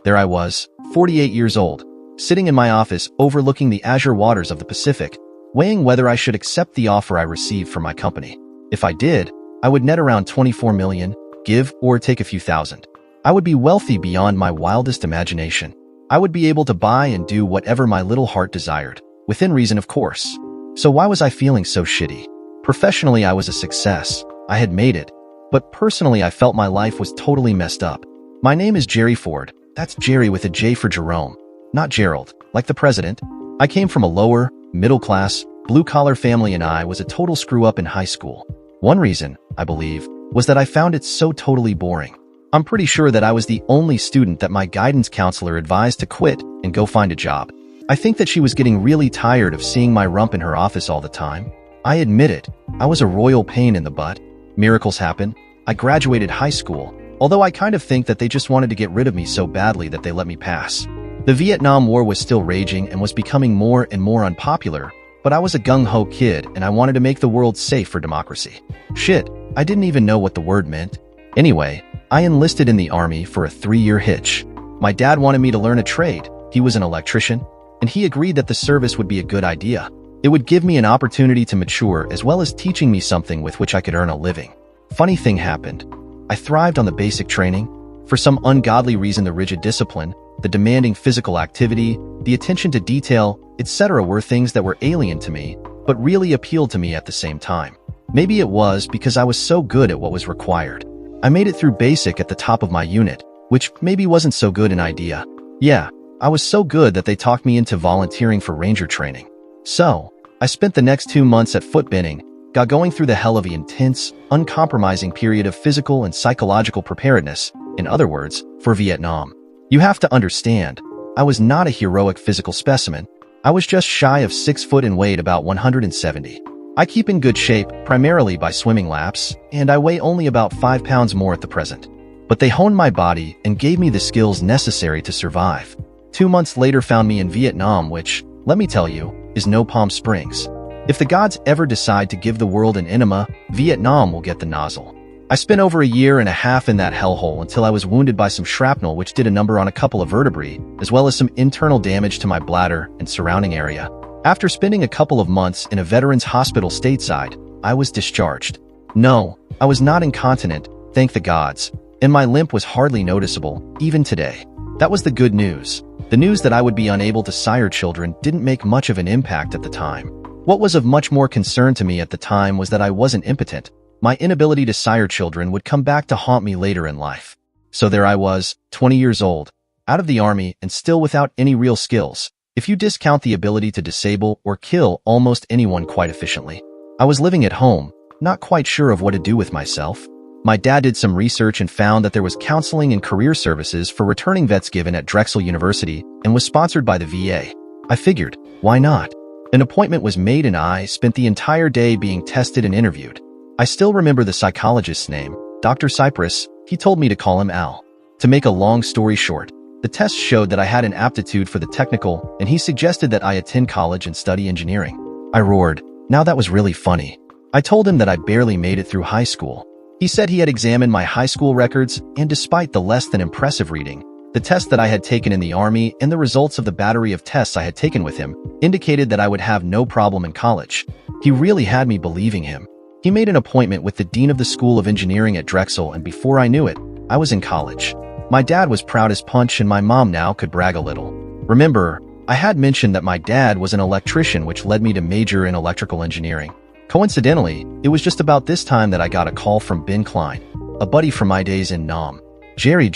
There I was, 48 years old, sitting in my office overlooking the azure waters of the Pacific, weighing whether I should accept the offer I received from my company. If I did, I would net around 24 million, give or take a few thousand. I would be wealthy beyond my wildest imagination. I would be able to buy and do whatever my little heart desired, within reason of course. So why was I feeling so shitty? Professionally, I was a success. I had made it. But personally, I felt my life was totally messed up. My name is Jerry Ford. That's Jerry with a J for Jerome, not Gerald, like the president. I came from a lower, middle-class, blue-collar family and I was a total screw-up in high school. One reason, I believe, was that I found it so totally boring. I'm pretty sure that I was the only student that my guidance counselor advised to quit and go find a job. I think that she was getting really tired of seeing my rump in her office all the time. I admit it, I was a royal pain in the butt. Miracles happen. I graduated high school, although I kind of think that they just wanted to get rid of me so badly that they let me pass. The Vietnam War was still raging and was becoming more and more unpopular, but I was a gung-ho kid and I wanted to make the world safe for democracy. Shit, I didn't even know what the word meant. Anyway, I enlisted in the army for a 3-year hitch. My dad wanted me to learn a trade. He was an electrician, and he agreed that the service would be a good idea. It would give me an opportunity to mature as well as teaching me something with which I could earn a living. Funny thing happened. I thrived on the basic training. For some ungodly reason, the rigid discipline, the demanding physical activity, the attention to detail, etc. were things that were alien to me, but really appealed to me at the same time. Maybe it was because I was so good at what was required. I made it through basic at the top of my unit, which maybe wasn't so good an idea. Yeah, I was so good that they talked me into volunteering for ranger training. So, I spent the next 2 months at footbending, got going through the hell of an intense, uncompromising period of physical and psychological preparedness, in other words, for Vietnam. You have to understand, I was not a heroic physical specimen. I was just shy of 6 foot and weighed about 170. I keep in good shape primarily by swimming laps, and I weigh only about 5 pounds more at the present. But they honed my body and gave me the skills necessary to survive. 2 months later found me in Vietnam, which, let me tell you, is no Palm Springs. If the gods ever decide to give the world an enema, Vietnam will get the nozzle. I spent over a year and a half in that hellhole until I was wounded by some shrapnel which did a number on a couple of vertebrae, as well as some internal damage to my bladder and surrounding area. After spending a couple of months in a veterans hospital stateside, I was discharged. No, I was not incontinent, thank the gods, and my limp was hardly noticeable, even today. That was the good news. The news that I would be unable to sire children didn't make much of an impact at the time. What was of much more concern to me at the time was that I wasn't impotent. My inability to sire children would come back to haunt me later in life. So there I was, 20 years old, out of the army and still without any real skills, if you discount the ability to disable or kill almost anyone quite efficiently. I was living at home, not quite sure of what to do with myself. My dad did some research and found that there was counseling and career services for returning vets given at Drexel University and was sponsored by the VA. I figured, why not? An appointment was made and I spent the entire day being tested and interviewed. I still remember the psychologist's name, Dr. Cypress. He told me to call him Al. To make a long story short, the test showed that I had an aptitude for the technical, and he suggested that I attend college and study engineering. I roared. Now that was really funny. I told him that I barely made it through high school. He said he had examined my high school records, and despite the less than impressive reading, the test that I had taken in the army and the results of the battery of tests I had taken with him indicated that I would have no problem in college. He really had me believing him. He made an appointment with the dean of the School of Engineering at Drexel, and before I knew it, I was in college. My dad was proud as punch and my mom now could brag a little. Remember, I had mentioned that my dad was an electrician, which led me to major in electrical engineering. Coincidentally, it was just about this time that I got a call from Ben Klein, a buddy from my days in Nam. Jerry,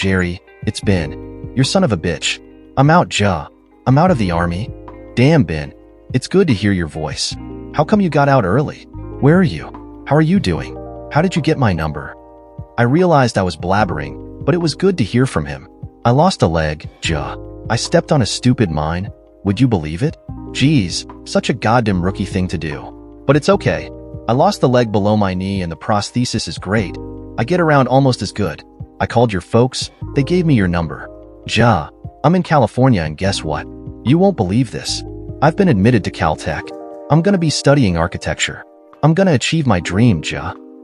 it's Ben. Your son of a bitch. I'm out, I'm out of the army. Damn, Ben. It's good to hear your voice. How come you got out early? Where are you? How are you doing? How did you get my number? I realized I was blabbering, but it was good to hear from him. I lost a leg, I stepped on a stupid mine. Would you believe it? Geez, such a goddamn rookie thing to do. But it's okay. I lost the leg below my knee and the prosthesis is great. I get around almost as good. I called your folks. They gave me your number. I'm in California and guess what? You won't believe this. I've been admitted to Caltech. I'm gonna be studying architecture. I'm gonna achieve my dream,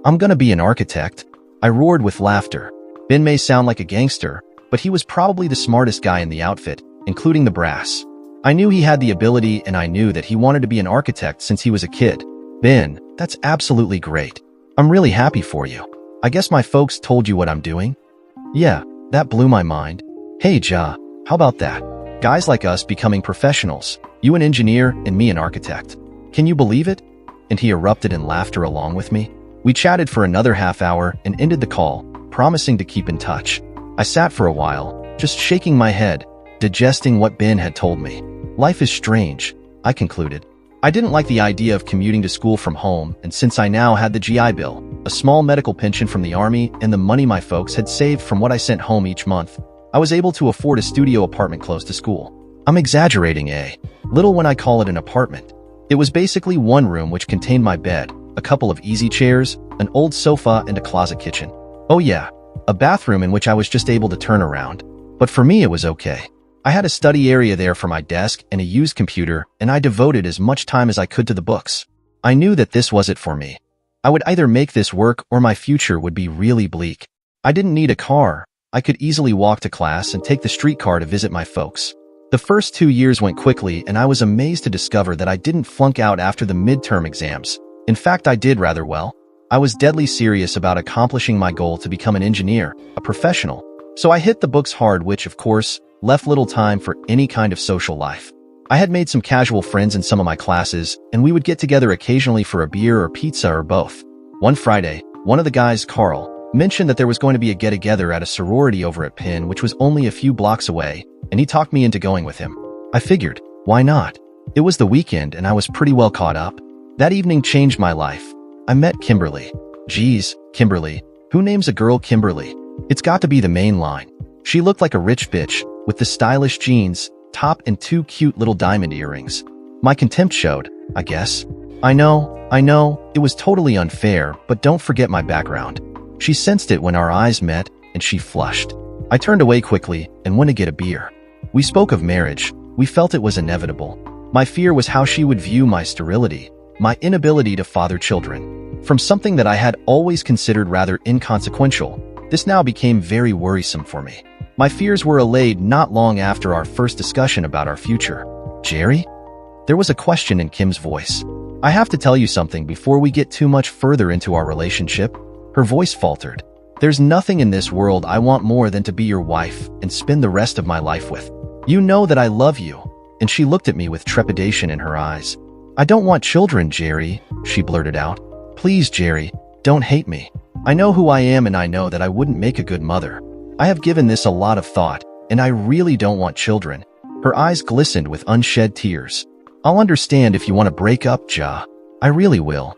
I'm gonna be an architect. I roared with laughter. Ben may sound like a gangster, but he was probably the smartest guy in the outfit, including the brass. I knew he had the ability, and I knew that he wanted to be an architect since he was a kid. Ben, that's absolutely great. I'm really happy for you. I guess my folks told you what I'm doing? Yeah, that blew my mind. Hey, Ja, how about that? Guys like us becoming professionals. You an engineer and me an architect. Can you believe it? And he erupted in laughter along with me. We chatted for another half hour and ended the call, promising to keep in touch. I sat for a while, just shaking my head, digesting what Ben had told me. Life is strange, I concluded. I didn't like the idea of commuting to school from home, and since I now had the GI Bill, a small medical pension from the Army, and the money my folks had saved from what I sent home each month, I was able to afford a studio apartment close to school. I'm exaggerating, eh? Little when I call it an apartment. It was basically one room which contained my bed, a couple of easy chairs, an old sofa, and a closet kitchen. Oh yeah, a bathroom in which I was just able to turn around. But for me it was okay. I had a study area there for my desk and a used computer, and I devoted as much time as I could to the books. I knew that this was it for me. I would either make this work or my future would be really bleak. I didn't need a car. I could easily walk to class and take the streetcar to visit my folks. The first 2 years went quickly, and I was amazed to discover that I didn't flunk out after the midterm exams. In fact, I did rather well. I was deadly serious about accomplishing my goal to become an engineer, a professional. So I hit the books hard, which, of course, left little time for any kind of social life. I had made some casual friends in some of my classes, and we would get together occasionally for a beer or pizza or both. One Friday, one of the guys, Carl, mentioned that there was going to be a get-together at a sorority over at Penn, which was only a few blocks away, and he talked me into going with him. I figured, why not? It was the weekend, and I was pretty well caught up. That evening changed my life. I met Kimberly. Geez, Kimberly. Who names a girl Kimberly? It's got to be the main line. She looked like a rich bitch, with the stylish jeans, top, and 2 cute little diamond earrings. My contempt showed, I guess. I know, it was totally unfair, but don't forget my background. She sensed it when our eyes met, and she flushed. I turned away quickly and went to get a beer. We spoke of marriage. We felt it was inevitable. My fear was how she would view my sterility, my inability to father children. From something that I had always considered rather inconsequential, this now became very worrisome for me. My fears were allayed not long after our first discussion about our future. Jerry? There was a question in Kim's voice. I have to tell you something before we get too much further into our relationship. Her voice faltered. There's nothing in this world I want more than to be your wife and spend the rest of my life with. You know that I love you. And she looked at me with trepidation in her eyes. I don't want children, Jerry, she blurted out. Please, Jerry, don't hate me. I know who I am, and I know that I wouldn't make a good mother. I have given this a lot of thought, and I really don't want children. Her eyes glistened with unshed tears. I'll understand if you want to break up, Ja. I really will.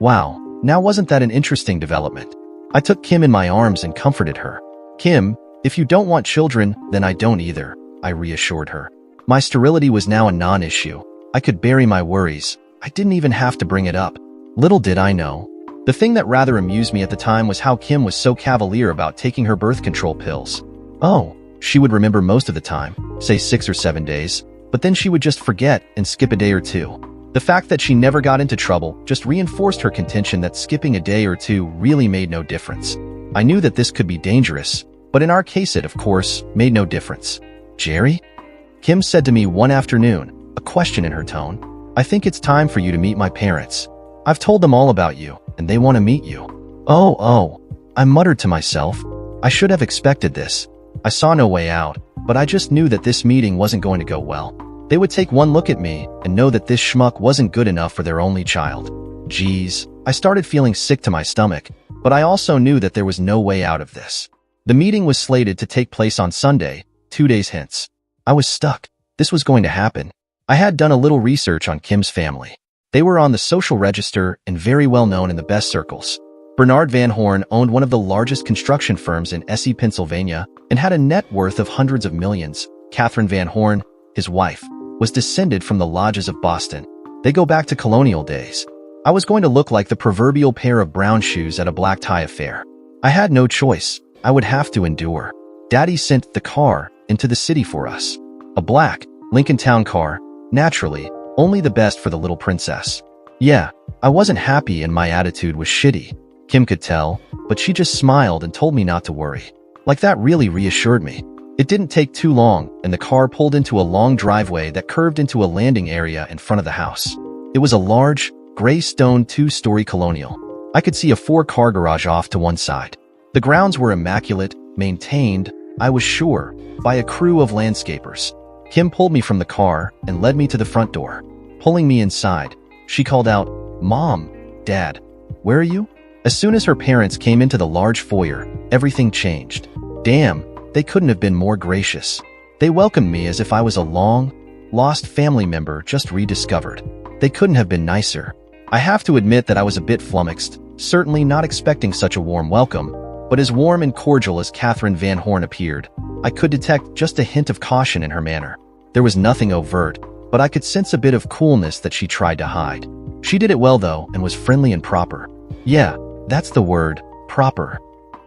Wow, now wasn't that an interesting development? I took Kim in my arms and comforted her. Kim, if you don't want children, then I don't either, I reassured her. My sterility was now a non-issue. I could bury my worries. I didn't even have to bring it up. Little did I know. The thing that rather amused me at the time was how Kim was so cavalier about taking her birth control pills. Oh, she would remember most of the time, say 6 or 7 days, but then she would just forget and skip a day or two. The fact that she never got into trouble just reinforced her contention that skipping a day or two really made no difference. I knew that this could be dangerous, but in our case it, of course, made no difference. Jerry? Kim said to me one afternoon, a question in her tone. I think it's time for you to meet my parents. I've told them all about you, and they want to meet you. Oh, I muttered to myself. I should have expected this. I saw no way out, but I just knew that this meeting wasn't going to go well. They would take one look at me and know that this schmuck wasn't good enough for their only child. Geez, I started feeling sick to my stomach, but I also knew that there was no way out of this. The meeting was slated to take place on Sunday, 2 days hence. I was stuck. This was going to happen. I had done a little research on Kim's family. They were on the social register and very well known in the best circles. Bernard Van Horn owned one of the largest construction firms in Essie, Pennsylvania, and had a net worth of hundreds of millions. Catherine Van Horn, his wife, was descended from the lodges of Boston. They go back to colonial days. I was going to look like the proverbial pair of brown shoes at a black tie affair. I had no choice. I would have to endure. Daddy sent the car into the city for us. A black Lincoln Town car, naturally, only the best for the little princess. Yeah, I wasn't happy and my attitude was shitty. Kim could tell, but she just smiled and told me not to worry. Like that really reassured me. It didn't take too long, and the car pulled into a long driveway that curved into a landing area in front of the house. It was a large, gray stone 2-story colonial. I could see a 4-car garage off to one side. The grounds were immaculate, maintained, I was sure, by a crew of landscapers. Kim pulled me from the car and led me to the front door. Pulling me inside, she called out, "Mom, Dad, where are you?" As soon as her parents came into the large foyer, everything changed. Damn, they couldn't have been more gracious. They welcomed me as if I was a long-lost family member just rediscovered. They couldn't have been nicer. I have to admit that I was a bit flummoxed, certainly not expecting such a warm welcome, but as warm and cordial as Catherine Van Horn appeared, I could detect just a hint of caution in her manner. There was nothing overt, but I could sense a bit of coolness that she tried to hide. She did it well though, and was friendly and proper. Yeah, that's the word, proper.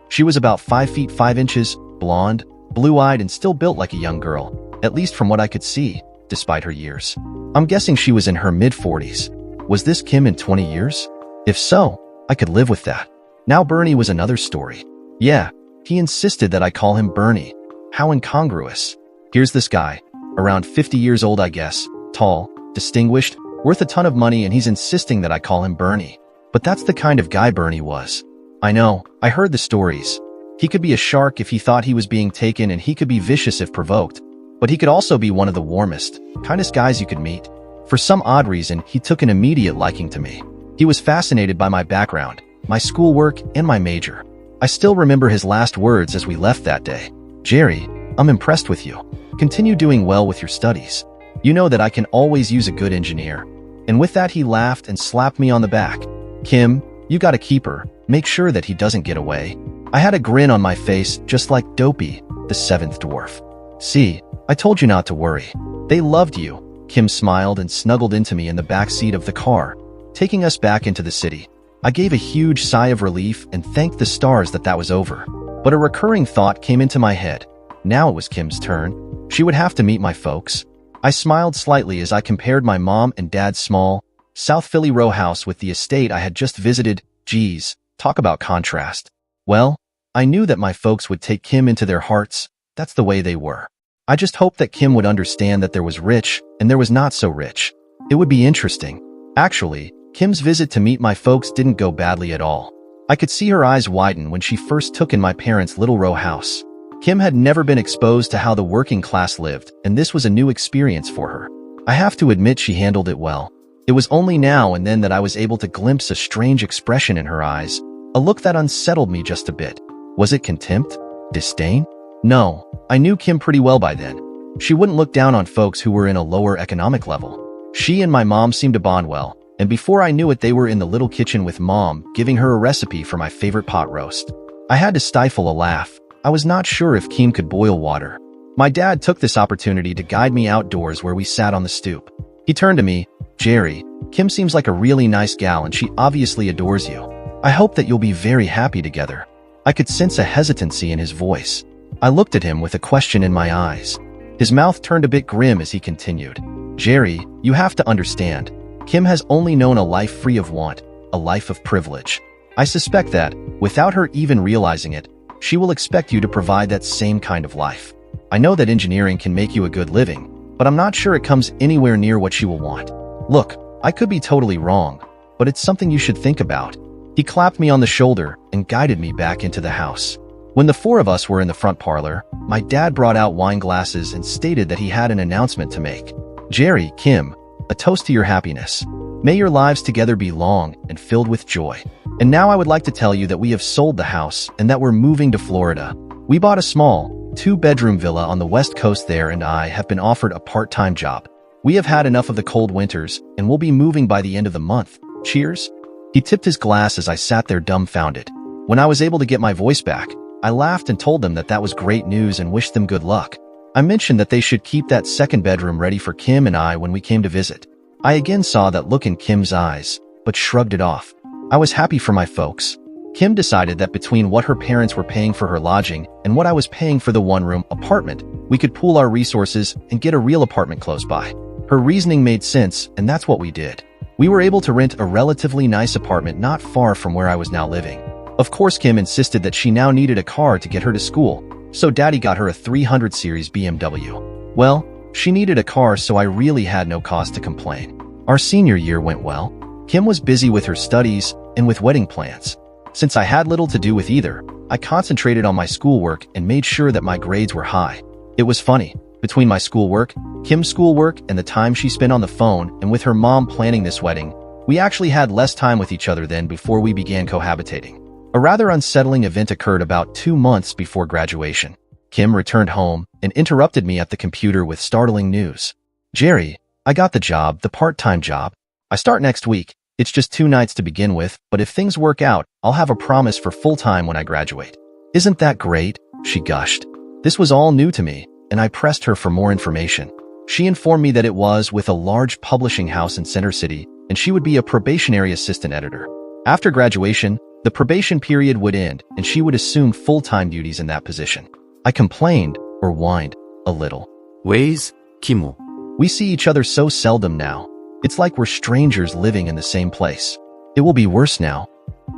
She was about 5 feet 5 inches, blonde, blue-eyed, and still built like a young girl, at least from what I could see, despite her years. I'm guessing she was in her mid-40s. Was this Kim in 20 years? If so, I could live with that. Now Bernie was another story. Yeah, he insisted that I call him Bernie. How incongruous. Here's this guy, around 50 years old I guess, tall, distinguished, worth a ton of money, and he's insisting that I call him Bernie. But that's the kind of guy Bernie was. I know, I heard the stories. He could be a shark if he thought he was being taken, and he could be vicious if provoked. But he could also be one of the warmest, kindest guys you could meet. For some odd reason, he took an immediate liking to me. He was fascinated by my background, my schoolwork, and my major. I still remember his last words as we left that day. "Jerry, I'm impressed with you. Continue doing well with your studies. You know that I can always use a good engineer." And with that he laughed and slapped me on the back. "Kim, you gotta keep her. Make sure that he doesn't get away." I had a grin on my face, just like Dopey, the 7th dwarf. "See, I told you not to worry. They loved you." Kim smiled and snuggled into me in the back seat of the car, taking us back into the city. I gave a huge sigh of relief and thanked the stars that was over. But a recurring thought came into my head. Now it was Kim's turn. She would have to meet my folks. I smiled slightly as I compared my mom and dad's small, South Philly row house with the estate I had just visited. Geez, talk about contrast. Well, I knew that my folks would take Kim into their hearts. That's the way they were. I just hoped that Kim would understand that there was rich and there was not so rich. It would be interesting. Actually, Kim's visit to meet my folks didn't go badly at all. I could see her eyes widen when she first took in my parents' little row house. Kim had never been exposed to how the working class lived, and this was a new experience for her. I have to admit she handled it well. It was only now and then that I was able to glimpse a strange expression in her eyes, a look that unsettled me just a bit. Was it contempt? Disdain? No, I knew Kim pretty well by then. She wouldn't look down on folks who were in a lower economic level. She and my mom seemed to bond well, and before I knew it they were in the little kitchen with Mom, giving her a recipe for my favorite pot roast. I had to stifle a laugh. I was not sure if Kim could boil water. My dad took this opportunity to guide me outdoors where we sat on the stoop. He turned to me, "Jerry, Kim seems like a really nice gal and she obviously adores you. I hope that you'll be very happy together." I could sense a hesitancy in his voice. I looked at him with a question in my eyes. His mouth turned a bit grim as he continued. "Jerry, you have to understand. Kim has only known a life free of want, a life of privilege. I suspect that, without her even realizing it, she will expect you to provide that same kind of life. I know that engineering can make you a good living, but I'm not sure it comes anywhere near what she will want. Look, I could be totally wrong, but it's something you should think about." He clapped me on the shoulder and guided me back into the house. When the four of us were in the front parlor, my dad brought out wine glasses and stated that he had an announcement to make. "Jerry, Kim, a toast to your happiness. May your lives together be long and filled with joy. And now I would like to tell you that we have sold the house and that we're moving to Florida. We bought a small, 2-bedroom villa on the west coast there, and I have been offered a part-time job. We have had enough of the cold winters and we'll be moving by the end of the month. Cheers." He tipped his glass as I sat there dumbfounded. When I was able to get my voice back, I laughed and told them that that was great news and wished them good luck. I mentioned that they should keep that second bedroom ready for Kim and I when we came to visit. I again saw that look in Kim's eyes, but shrugged it off. I was happy for my folks. Kim decided that between what her parents were paying for her lodging and what I was paying for the one-room apartment, we could pool our resources and get a real apartment close by. Her reasoning made sense, and that's what we did. We were able to rent a relatively nice apartment not far from where I was now living. Of course, Kim insisted that she now needed a car to get her to school, So Daddy got her a 300 series BMW. Well, she needed a car, so I really had no cause to complain. Our senior year went well. Kim was busy with her studies and with wedding plans. Since I had little to do with either, I concentrated on my schoolwork and made sure that my grades were high. It was funny. Between my schoolwork, Kim's schoolwork, and the time she spent on the phone and with her mom planning this wedding, we actually had less time with each other than before we began cohabitating. A rather unsettling event occurred about 2 months before graduation. Kim returned home and interrupted me at the computer with startling news. "Jerry, I got the job, the part-time job. I start next week. It's just 2 nights to begin with, but if things work out, I'll have a promise for full-time when I graduate." "Isn't that great?" she gushed. This was all new to me, and I pressed her for more information. She informed me that it was with a large publishing house in Center City, and she would be a probationary assistant editor. After graduation, the probation period would end, and she would assume full-time duties in that position. I complained, or whined, a little. "Ways, Kimo. We see each other so seldom now. It's like we're strangers living in the same place. It will be worse now."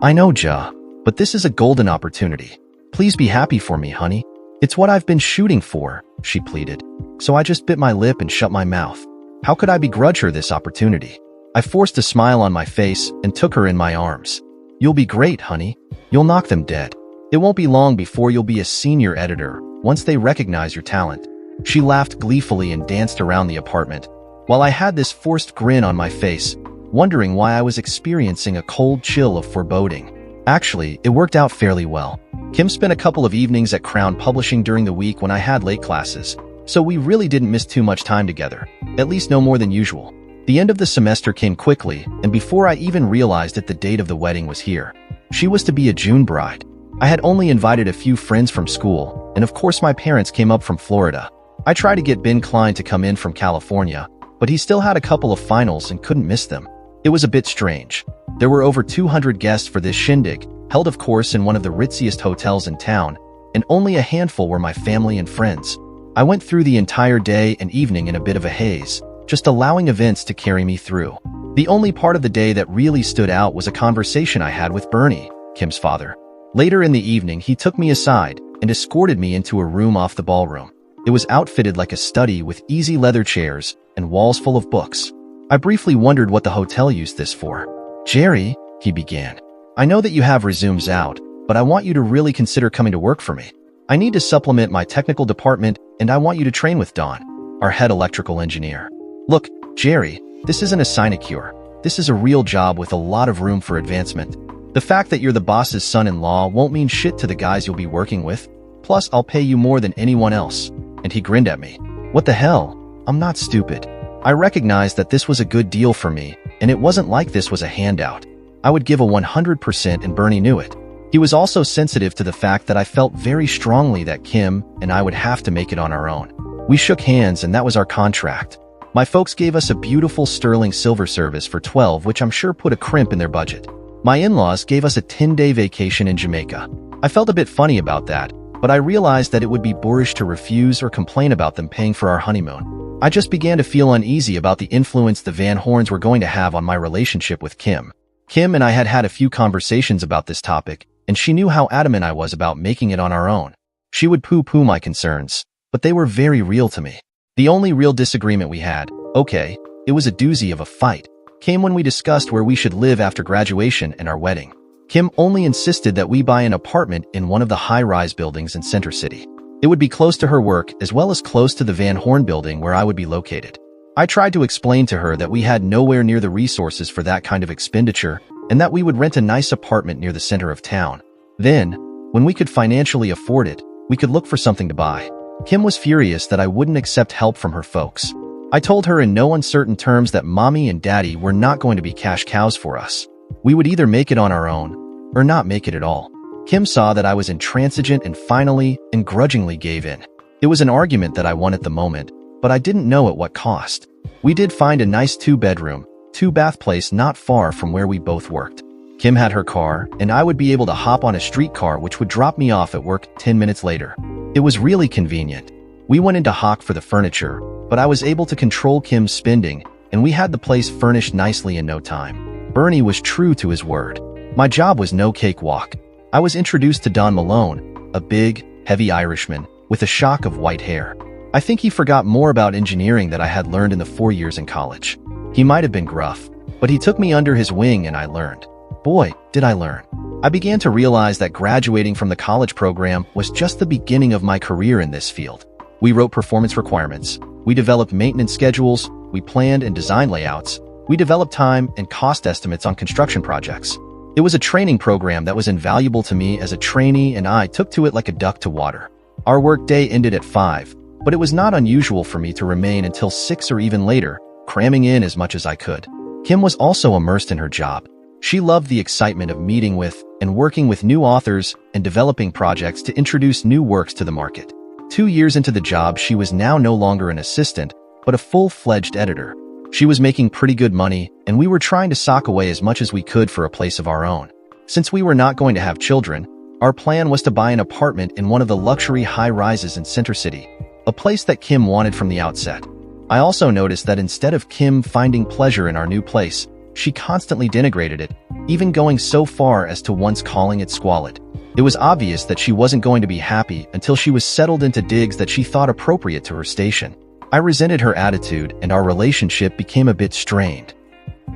"I know, Ja, but this is a golden opportunity. Please be happy for me, honey. It's what I've been shooting for," she pleaded. So I just bit my lip and shut my mouth. How could I begrudge her this opportunity? I forced a smile on my face and took her in my arms. "You'll be great, honey. You'll knock them dead. It won't be long before you'll be a senior editor once they recognize your talent." She laughed gleefully and danced around the apartment, while I had this forced grin on my face, wondering why I was experiencing a cold chill of foreboding. Actually, it worked out fairly well. Kim spent a couple of evenings at Crown Publishing during the week when I had late classes, so we really didn't miss too much time together, at least no more than usual. The end of the semester came quickly, and before I even realized it, the date of the wedding was here. She was to be a June bride. I had only invited a few friends from school, and of course my parents came up from Florida. I tried to get Ben Klein to come in from California, but he still had a couple of finals and couldn't miss them. It was a bit strange. There were over 200 guests for this shindig, held of course in one of the ritziest hotels in town, and only a handful were my family and friends. I went through the entire day and evening in a bit of a haze, just allowing events to carry me through. The only part of the day that really stood out was a conversation I had with Bernie, Kim's father. Later in the evening, he took me aside and escorted me into a room off the ballroom. It was outfitted like a study with easy leather chairs and walls full of books. I briefly wondered what the hotel used this for. "Jerry," he began, "I know that you have resumes out, but I want you to really consider coming to work for me. I need to supplement my technical department, and I want you to train with Don, our head electrical engineer. Look, Jerry, this isn't a sinecure. This is a real job with a lot of room for advancement. The fact that you're the boss's son-in-law won't mean shit to the guys you'll be working with. Plus, I'll pay you more than anyone else." And he grinned at me. What the hell? I'm not stupid. I recognized that this was a good deal for me, and it wasn't like this was a handout. I would give a 100%, and Bernie knew it. He was also sensitive to the fact that I felt very strongly that Kim and I would have to make it on our own. We shook hands, and that was our contract. My folks gave us a beautiful sterling silver service for 12, which I'm sure put a crimp in their budget. My in-laws gave us a 10-day vacation in Jamaica. I felt a bit funny about that, but I realized that it would be boorish to refuse or complain about them paying for our honeymoon. I just began to feel uneasy about the influence the Van Horns were going to have on my relationship with Kim. Kim and I had had a few conversations about this topic, and she knew how adamant I was about making it on our own. She would poo-poo my concerns, but they were very real to me. The only real disagreement we had, okay, it was a doozy of a fight, came when we discussed where we should live after graduation and our wedding. Kim only insisted that we buy an apartment in one of the high-rise buildings in Center City. It would be close to her work as well as close to the Van Horn building where I would be located. I tried to explain to her that we had nowhere near the resources for that kind of expenditure and that we would rent a nice apartment near the center of town. Then, when we could financially afford it, we could look for something to buy. Kim was furious that I wouldn't accept help from her folks. I told her in no uncertain terms that Mommy and Daddy were not going to be cash cows for us. We would either make it on our own or not make it at all. Kim saw that I was intransigent and finally and grudgingly gave in. It was an argument that I won at the moment, but I didn't know at what cost. We did find a nice 2-bedroom, 2-bath place not far from where we both worked. Kim had her car, and I would be able to hop on a streetcar which would drop me off at work 10 minutes later. It was really convenient. We went into hock for the furniture, but I was able to control Kim's spending, and we had the place furnished nicely in no time. Bernie was true to his word. My job was no cakewalk. I was introduced to Don Malone, a big, heavy Irishman, with a shock of white hair. I think he forgot more about engineering that I had learned in the 4 years in college. He might have been gruff, but he took me under his wing and I learned. Boy, did I learn. I began to realize that graduating from the college program was just the beginning of my career in this field. We wrote performance requirements. We developed maintenance schedules. We planned and designed layouts. We developed time and cost estimates on construction projects. It was a training program that was invaluable to me as a trainee, and I took to it like a duck to water. Our work day ended at 5, but it was not unusual for me to remain until 6 or even later, cramming in as much as I could. Kim was also immersed in her job. She loved the excitement of meeting with and working with new authors and developing projects to introduce new works to the market. 2 years into the job, she was now no longer an assistant, but a full-fledged editor. She was making pretty good money, and we were trying to sock away as much as we could for a place of our own. Since we were not going to have children, our plan was to buy an apartment in one of the luxury high-rises in Center City, a place that Kim wanted from the outset. I also noticed that instead of Kim finding pleasure in our new place, she constantly denigrated it, even going so far as to once calling it squalid. It was obvious that she wasn't going to be happy until she was settled into digs that she thought appropriate to her station. I resented her attitude, and our relationship became a bit strained.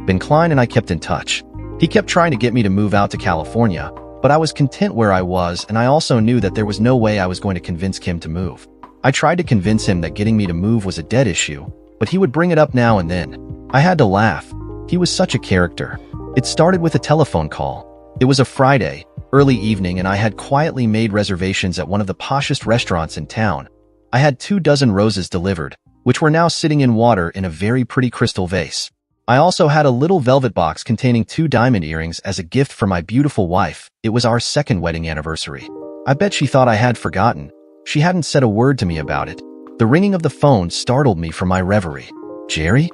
Ben Klein and I kept in touch. He kept trying to get me to move out to California, but I was content where I was, and I also knew that there was no way I was going to convince Kim to move. I tried to convince him that getting me to move was a dead issue, but he would bring it up now and then. I had to laugh. He was such a character. It started with a telephone call. It was a Friday, early evening, and I had quietly made reservations at one of the poshest restaurants in town. I had 24 roses delivered, which were now sitting in water in a very pretty crystal vase. I also had a little velvet box containing 2 diamond earrings as a gift for my beautiful wife. It was our 2nd wedding anniversary. I bet she thought I had forgotten. She hadn't said a word to me about it. The ringing of the phone startled me from my reverie. Jerry?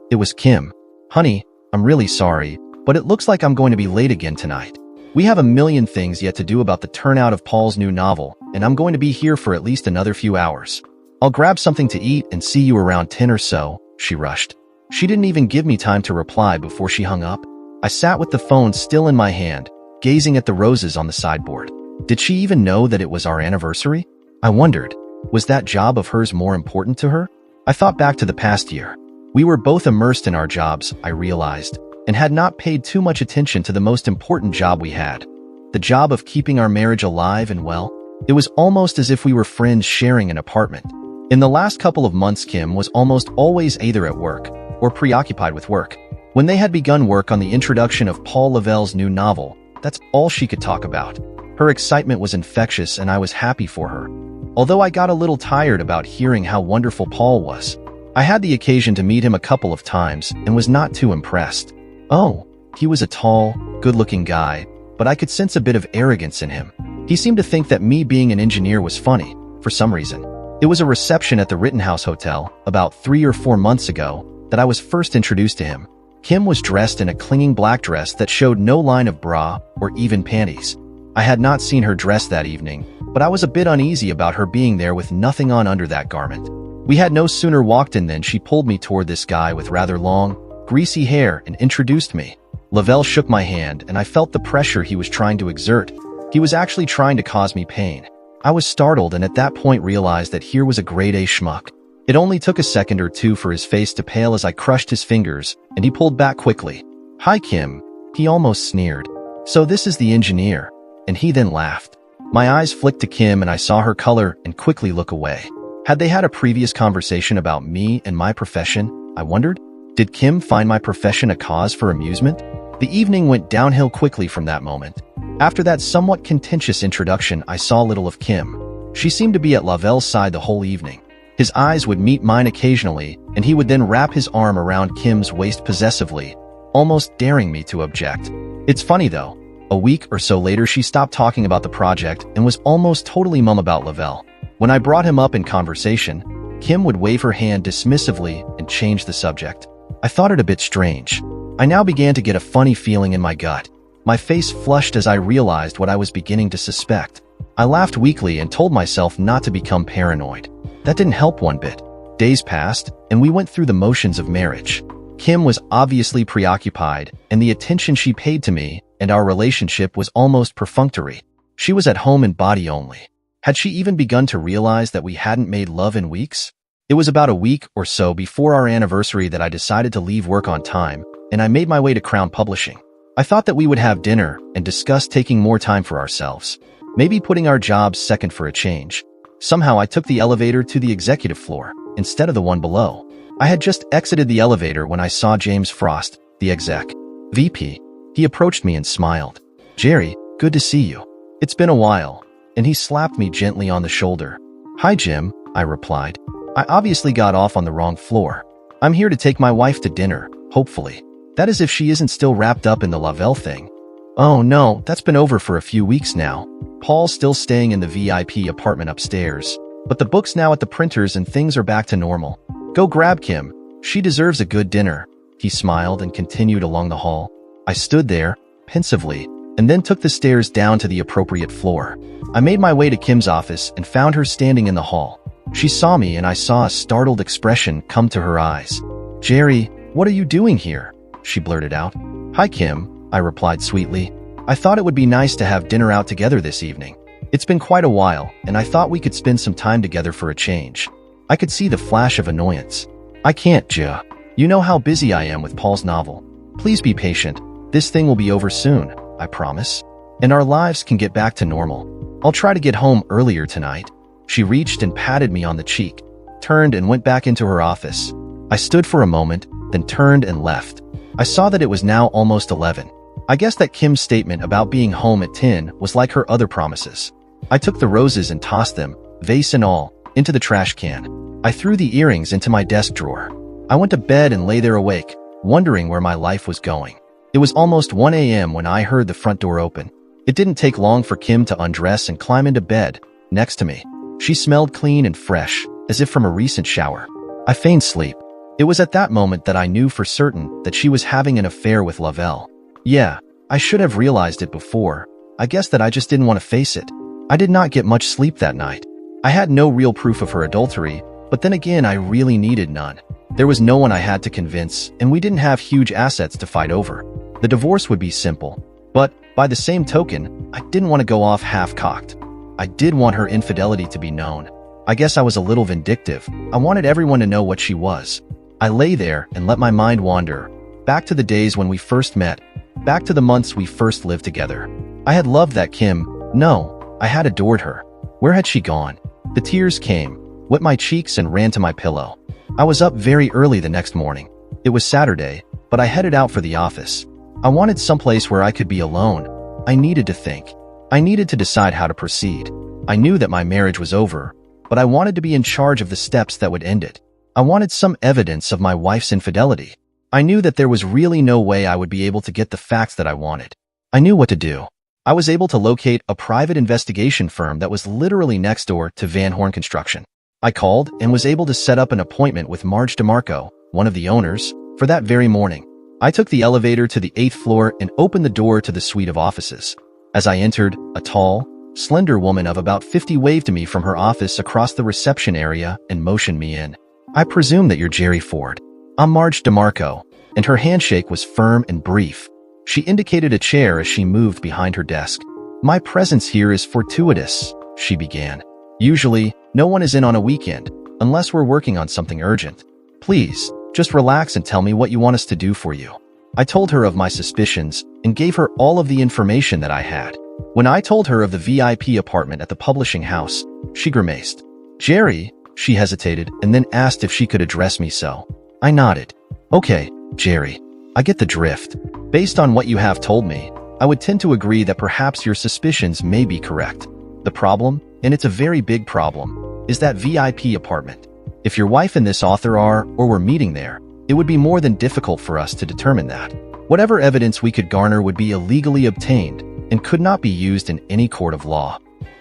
It was Kim. Honey, I'm really sorry, but it looks like I'm going to be late again tonight. We have a million things yet to do about the turnout of Paul's new novel, and I'm going to be here for at least another few hours. I'll grab something to eat and see you around 10 or so, she rushed. She didn't even give me time to reply before she hung up. I sat with the phone still in my hand, gazing at the roses on the sideboard. Did she even know that it was our anniversary? I wondered, was that job of hers more important to her? I thought back to the past year. We were both immersed in our jobs, I realized, and had not paid too much attention to the most important job we had. The job of keeping our marriage alive and well. It was almost as if we were friends sharing an apartment. In the last couple of months, Kim was almost always either at work or preoccupied with work. When they had begun work on the introduction of Paul Lavelle's new novel, that's all she could talk about. Her excitement was infectious, and I was happy for her. Although I got a little tired about hearing how wonderful Paul was. I had the occasion to meet him a couple of times and was not too impressed. Oh, he was a tall, good-looking guy, but I could sense a bit of arrogance in him. He seemed to think that me being an engineer was funny, for some reason. It was a reception at the Rittenhouse Hotel, about 3 or 4 months ago, that I was first introduced to him. Kim was dressed in a clinging black dress that showed no line of bra or even panties. I had not seen her dress that evening, but I was a bit uneasy about her being there with nothing on under that garment. We had no sooner walked in than she pulled me toward this guy with rather long, greasy hair and introduced me. Lavelle shook my hand, and I felt the pressure he was trying to exert. He was actually trying to cause me pain. I was startled, and at that point realized that here was a grade A schmuck. It only took a second or two for his face to pale as I crushed his fingers, and he pulled back quickly. "Hi, Kim," he almost sneered. "So this is the engineer." And he then laughed. My eyes flicked to Kim, and I saw her color and quickly look away. Had they had a previous conversation about me and my profession? I wondered. Did Kim find my profession a cause for amusement? The evening went downhill quickly from that moment. After that somewhat contentious introduction, I saw little of Kim. She seemed to be at Lavelle's side the whole evening. His eyes would meet mine occasionally, and he would then wrap his arm around Kim's waist possessively, almost daring me to object. It's funny though. A week or so later, she stopped talking about the project and was almost totally mum about Lavelle. When I brought him up in conversation, Kim would wave her hand dismissively and change the subject. I thought it a bit strange. I now began to get a funny feeling in my gut. My face flushed as I realized what I was beginning to suspect. I laughed weakly and told myself not to become paranoid. That didn't help one bit. Days passed, and we went through the motions of marriage. Kim was obviously preoccupied, and the attention she paid to me and our relationship was almost perfunctory. She was at home in body only. Had she even begun to realize that we hadn't made love in weeks? It was about a week or so before our anniversary that I decided to leave work on time, and I made my way to Crown Publishing. I thought that we would have dinner and discuss taking more time for ourselves, maybe putting our jobs second for a change. Somehow I took the elevator to the executive floor, instead of the one below. I had just exited the elevator when I saw James Frost, the exec. VP. He approached me and smiled. "Jerry, good to see you. It's been a while." And he slapped me gently on the shoulder. "Hi, Jim," I replied. I obviously got off on the wrong floor. "I'm here to take my wife to dinner, hopefully. That is if she isn't still wrapped up in the Lavelle thing." "Oh no, that's been over for a few weeks now. Paul's still staying in the VIP apartment upstairs, but the book's now at the printers and things are back to normal. Go grab Kim. She deserves a good dinner." He smiled and continued along the hall. I stood there, pensively, and then took the stairs down to the appropriate floor. I made my way to Kim's office and found her standing in the hall. She saw me and I saw a startled expression come to her eyes. "Jerry, what are you doing here?" she blurted out. "Hi, Kim," I replied sweetly. "I thought it would be nice to have dinner out together this evening. It's been quite a while, and I thought we could spend some time together for a change." I could see the flash of annoyance. "I can't, Ja. You know how busy I am with Paul's novel. Please be patient. This thing will be over soon, I promise. And our lives can get back to normal. I'll try to get home earlier tonight." She reached and patted me on the cheek, turned and went back into her office. I stood for a moment, then turned and left. I saw that it was now almost 11. I guess that Kim's statement about being home at 10 was like her other promises. I took the roses and tossed them, vase and all, into the trash can. I threw the earrings into my desk drawer. I went to bed and lay there awake, wondering where my life was going. It was almost 1 a.m. when I heard the front door open. It didn't take long for Kim to undress and climb into bed, next to me. She smelled clean and fresh, as if from a recent shower. I feigned sleep. It was at that moment that I knew for certain that she was having an affair with Lavelle. Yeah, I should have realized it before. I guess that I just didn't want to face it. I did not get much sleep that night. I had no real proof of her adultery, but then again I really needed none. There was no one I had to convince, and we didn't have huge assets to fight over. The divorce would be simple. But, by the same token, I didn't want to go off half-cocked. I did want her infidelity to be known. I guess I was a little vindictive. I wanted everyone to know what she was. I lay there and let my mind wander. Back to the days when we first met. Back to the months we first lived together. I had loved that Kim. No, I had adored her. Where had she gone? The tears came, wet my cheeks and ran to my pillow. I was up very early the next morning. It was Saturday, but I headed out for the office. I wanted someplace where I could be alone. I needed to think. I needed to decide how to proceed. I knew that my marriage was over, but I wanted to be in charge of the steps that would end it. I wanted some evidence of my wife's infidelity. I knew that there was really no way I would be able to get the facts that I wanted. I knew what to do. I was able to locate a private investigation firm that was literally next door to Van Horn Construction. I called and was able to set up an appointment with Marge DeMarco, one of the owners, for that very morning. I took the elevator to the 8th floor and opened the door to the suite of offices. As I entered, a tall, slender woman of about 50 waved to me from her office across the reception area and motioned me in. "I presume that you're Jerry Ford." "I'm Marge DeMarco," and her handshake was firm and brief. She indicated a chair as she moved behind her desk. "My presence here is fortuitous," she began. "Usually, no one is in on a weekend, unless we're working on something urgent. Please, just relax and tell me what you want us to do for you." I told her of my suspicions and gave her all of the information that I had. When I told her of the VIP apartment at the publishing house, she grimaced. "Jerry," she hesitated and then asked if she could address me so. I nodded. "Okay, Jerry. I get the drift. Based on what you have told me, I would tend to agree that perhaps your suspicions may be correct. The problem, and it's a very big problem, is that VIP apartment. If your wife and this author are, or were meeting there, it would be more than difficult for us to determine that. Whatever evidence we could garner would be illegally obtained and could not be used in any court of law."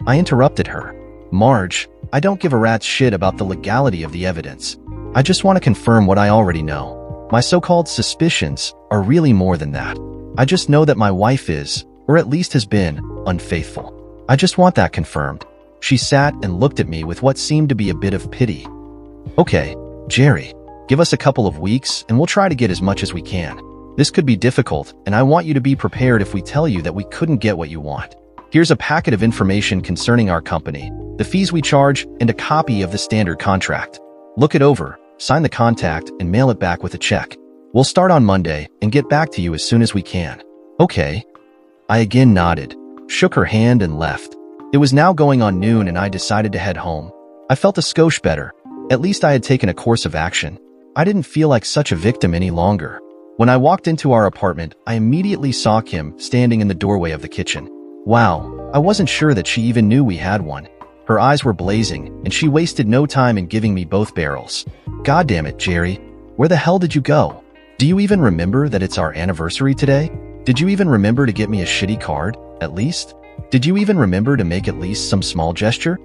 I interrupted her. "Marge, I don't give a rat's shit about the legality of the evidence. I just want to confirm what I already know. My so-called suspicions are really more than that. I just know that my wife is, or at least has been, unfaithful. I just want that confirmed." She sat and looked at me with what seemed to be a bit of pity. "Okay, Jerry, give us a couple of weeks and we'll try to get as much as we can. This could be difficult, and I want you to be prepared if we tell you that we couldn't get what you want. Here's a packet of information concerning our company, the fees we charge, and a copy of the standard contract. Look it over, sign the contract, and mail it back with a check. We'll start on Monday and get back to you as soon as we can. Okay. I again nodded, shook her hand, and left. It was now going on noon and I decided to head home. I felt a skosh better. At least I had taken a course of action. I didn't feel like such a victim any longer. When I walked into our apartment, I immediately saw Kim standing in the doorway of the kitchen. Wow, I wasn't sure that she even knew we had one. Her eyes were blazing, and she wasted no time in giving me both barrels. God damn it, Jerry. Where the hell did you go? Do you even remember that it's our anniversary today? Did you even remember to get me a shitty card, at least? Did you even remember to make at least some small gesture?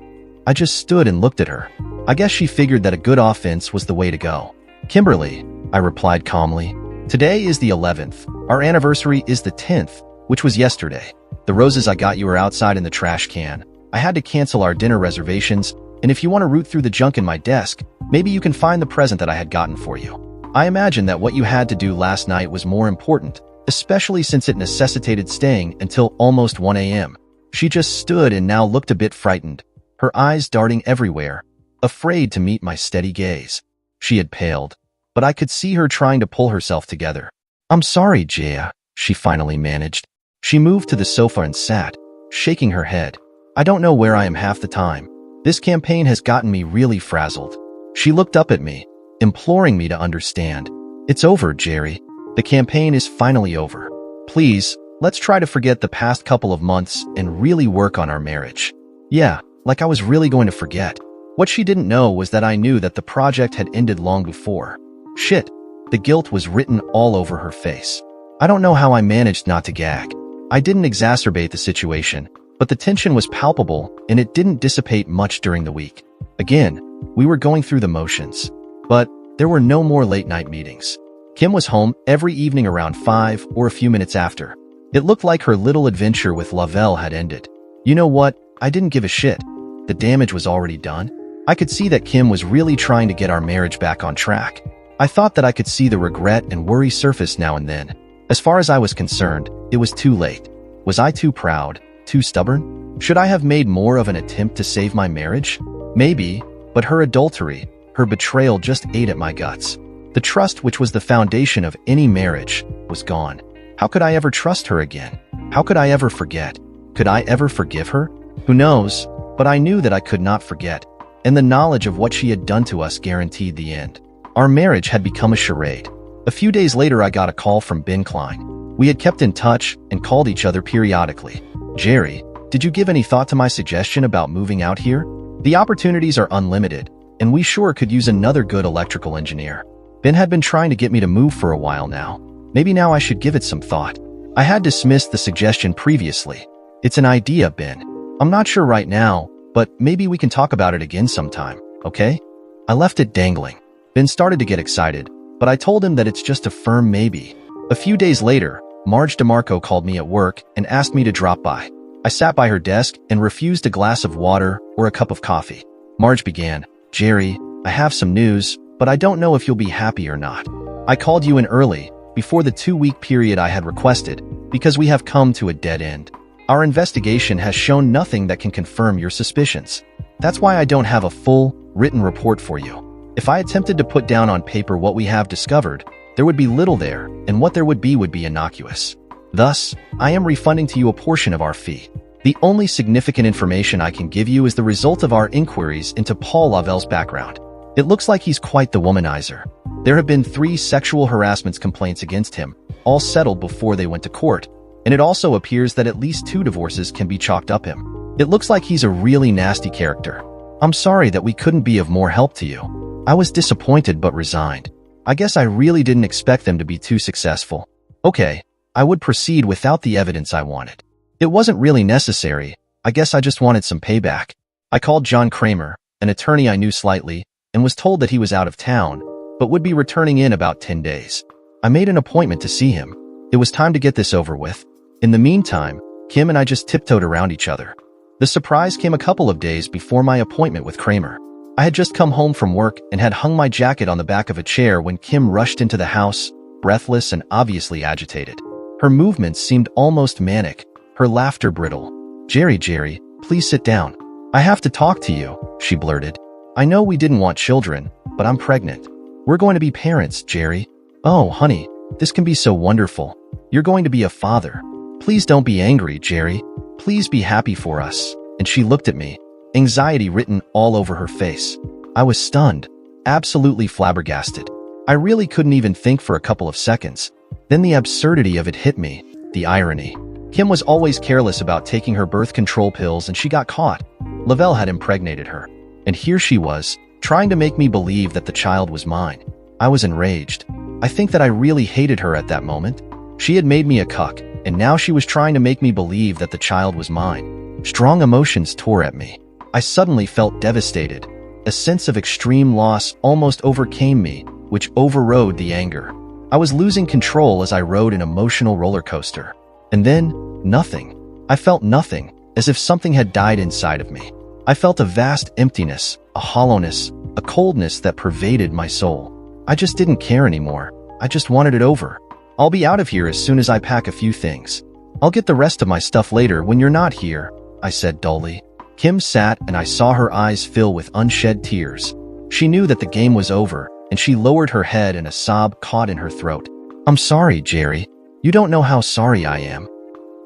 I just stood and looked at her. I guess she figured that a good offense was the way to go. Kimberly, I replied calmly. Today is the 11th. Our anniversary is the 10th, which was yesterday. The roses I got you are outside in the trash can. I had to cancel our dinner reservations, and if you want to root through the junk in my desk, maybe you can find the present that I had gotten for you. I imagine that what you had to do last night was more important, especially since it necessitated staying until almost 1 a.m. She just stood and now looked a bit frightened, her eyes darting everywhere, afraid to meet my steady gaze. She had paled, but I could see her trying to pull herself together. I'm sorry, Jaya, she finally managed. She moved to the sofa and sat, shaking her head. I don't know where I am half the time. This campaign has gotten me really frazzled. She looked up at me, imploring me to understand. It's over, Jerry. The campaign is finally over. Please, let's try to forget the past couple of months and really work on our marriage. Yeah, like I was really going to forget. What she didn't know was that I knew that the project had ended long before. Shit, the guilt was written all over her face. I don't know how I managed not to gag. I didn't exacerbate the situation, but the tension was palpable and it didn't dissipate much during the week. Again, we were going through the motions, but there were no more late-night meetings. Kim was home every evening around 5 or a few minutes after. It looked like her little adventure with Lavelle had ended. You know what? I didn't give a shit. The damage was already done. I could see that Kim was really trying to get our marriage back on track. I thought that I could see the regret and worry surface now and then. As far as I was concerned, it was too late. Was I too proud? Too stubborn? Should I have made more of an attempt to save my marriage? Maybe, but her adultery, her betrayal just ate at my guts. The trust which was the foundation of any marriage was gone. How could I ever trust her again? How could I ever forget? Could I ever forgive her? Who knows? But I knew that I could not forget, and the knowledge of what she had done to us guaranteed the end. Our marriage had become a charade. A few days later, I got a call from Ben Klein. We had kept in touch and called each other periodically. Jerry, did you give any thought to my suggestion about moving out here? The opportunities are unlimited, and we sure could use another good electrical engineer. Ben had been trying to get me to move for a while now. Maybe now I should give it some thought. I had dismissed the suggestion previously. It's an idea, Ben. I'm not sure right now, but maybe we can talk about it again sometime, okay? I left it dangling. Ben started to get excited, but I told him that it's just a firm maybe. A few days later, Marge DeMarco called me at work and asked me to drop by. I sat by her desk and refused a glass of water or a cup of coffee. Marge began, Jerry, I have some news, but I don't know if you'll be happy or not. I called you in early, before the 2-week period I had requested, because we have come to a dead end. Our investigation has shown nothing that can confirm your suspicions. That's why I don't have a full, written report for you. If I attempted to put down on paper what we have discovered, there would be little there, and what there would be innocuous. Thus, I am refunding to you a portion of our fee. The only significant information I can give you is the result of our inquiries into Paul Lavelle's background. It looks like he's quite the womanizer. There have been 3 sexual harassment complaints against him, all settled before they went to court, and it also appears that at least 2 divorces can be chalked up him. It looks like he's a really nasty character. I'm sorry that we couldn't be of more help to you. I was disappointed but resigned. I guess I really didn't expect them to be too successful. Okay, I would proceed without the evidence I wanted. It wasn't really necessary. I guess I just wanted some payback. I called John Kramer, an attorney I knew slightly, and was told that he was out of town, but would be returning in about 10 days. I made an appointment to see him. It was time to get this over with. In the meantime, Kim and I just tiptoed around each other. The surprise came a couple of days before my appointment with Kramer. I had just come home from work and had hung my jacket on the back of a chair when Kim rushed into the house, breathless and obviously agitated. Her movements seemed almost manic, her laughter brittle. Jerry, please sit down. I have to talk to you, she blurted. I know we didn't want children, but I'm pregnant. We're going to be parents, Jerry. Oh, honey, this can be so wonderful. You're going to be a father. Please don't be angry, Jerry. Please be happy for us. And she looked at me, anxiety written all over her face. I was stunned, absolutely flabbergasted. I really couldn't even think for a couple of seconds. Then the absurdity of it hit me, the irony. Kim was always careless about taking her birth control pills and she got caught. Lavelle had impregnated her. And here she was, trying to make me believe that the child was mine. I was enraged. I think that I really hated her at that moment. She had made me a cuck, and now she was trying to make me believe that the child was mine. Strong emotions tore at me. I suddenly felt devastated. A sense of extreme loss almost overcame me, which overrode the anger. I was losing control as I rode an emotional roller coaster. And then, nothing. I felt nothing, as if something had died inside of me. I felt a vast emptiness, a hollowness, a coldness that pervaded my soul. I just didn't care anymore. I just wanted it over. I'll be out of here as soon as I pack a few things. I'll get the rest of my stuff later when you're not here, I said dully. Kim sat and I saw her eyes fill with unshed tears. She knew that the game was over, and she lowered her head and a sob caught in her throat. I'm sorry, Jerry. You don't know how sorry I am.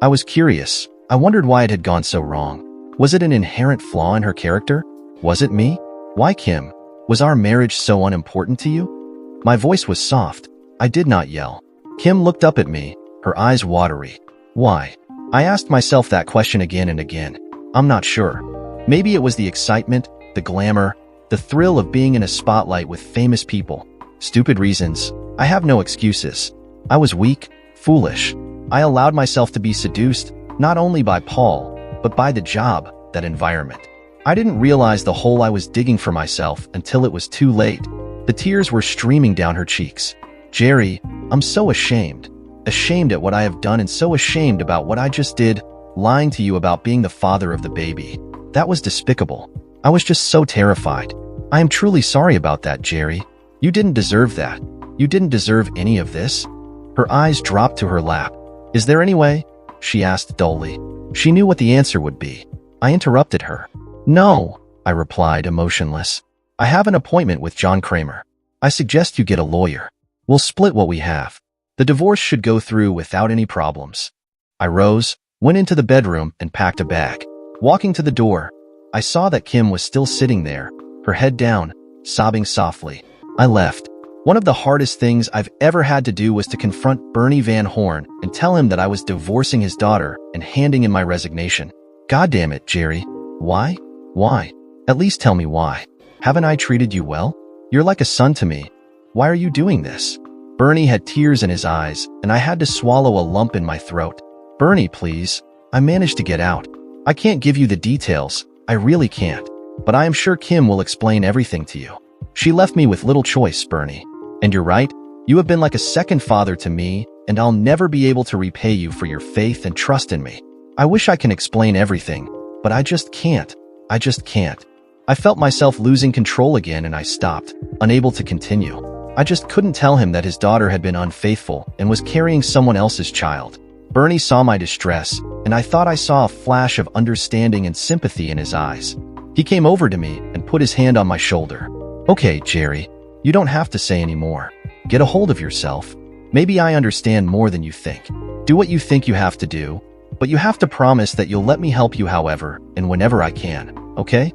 I was curious. I wondered why it had gone so wrong. Was it an inherent flaw in her character? Was it me? Why, Kim? Was our marriage so unimportant to you? My voice was soft. I did not yell. Kim looked up at me, her eyes watery. Why? I asked myself that question again and again. I'm not sure. Maybe it was the excitement, the glamour, the thrill of being in a spotlight with famous people. Stupid reasons. I have no excuses. I was weak, foolish. I allowed myself to be seduced, not only by Paul, but by the job, that environment. I didn't realize the hole I was digging for myself until it was too late. The tears were streaming down her cheeks. Jerry, I'm so ashamed. Ashamed at what I have done and so ashamed about what I just did, lying to you about being the father of the baby. That was despicable. I was just so terrified. I am truly sorry about that, Jerry. You didn't deserve that. You didn't deserve any of this. Her eyes dropped to her lap. Is there any way? She asked dully. She knew what the answer would be. I interrupted her. No, I replied, emotionless. I have an appointment with John Kramer. I suggest you get a lawyer. We'll split what we have. The divorce should go through without any problems. I rose, went into the bedroom, and packed a bag. Walking to the door, I saw that Kim was still sitting there, her head down, sobbing softly. I left. One of the hardest things I've ever had to do was to confront Bernie Van Horn and tell him that I was divorcing his daughter and handing in my resignation. God damn it, Jerry. Why? Why? At least tell me why. Haven't I treated you well? You're like a son to me. Why are you doing this? Bernie had tears in his eyes, and I had to swallow a lump in my throat. Bernie, please. I managed to get out. I can't give you the details. I really can't. But I am sure Kim will explain everything to you. She left me with little choice, Bernie. And you're right, you have been like a second father to me, and I'll never be able to repay you for your faith and trust in me. I wish I can explain everything, but I just can't. I just can't. I felt myself losing control again and I stopped, unable to continue. I just couldn't tell him that his daughter had been unfaithful and was carrying someone else's child. Bernie saw my distress, and I thought I saw a flash of understanding and sympathy in his eyes. He came over to me and put his hand on my shoulder. Okay, Jerry. You don't have to say any more. Get a hold of yourself. Maybe I understand more than you think. Do what you think you have to do, but you have to promise that you'll let me help you however and whenever I can, okay?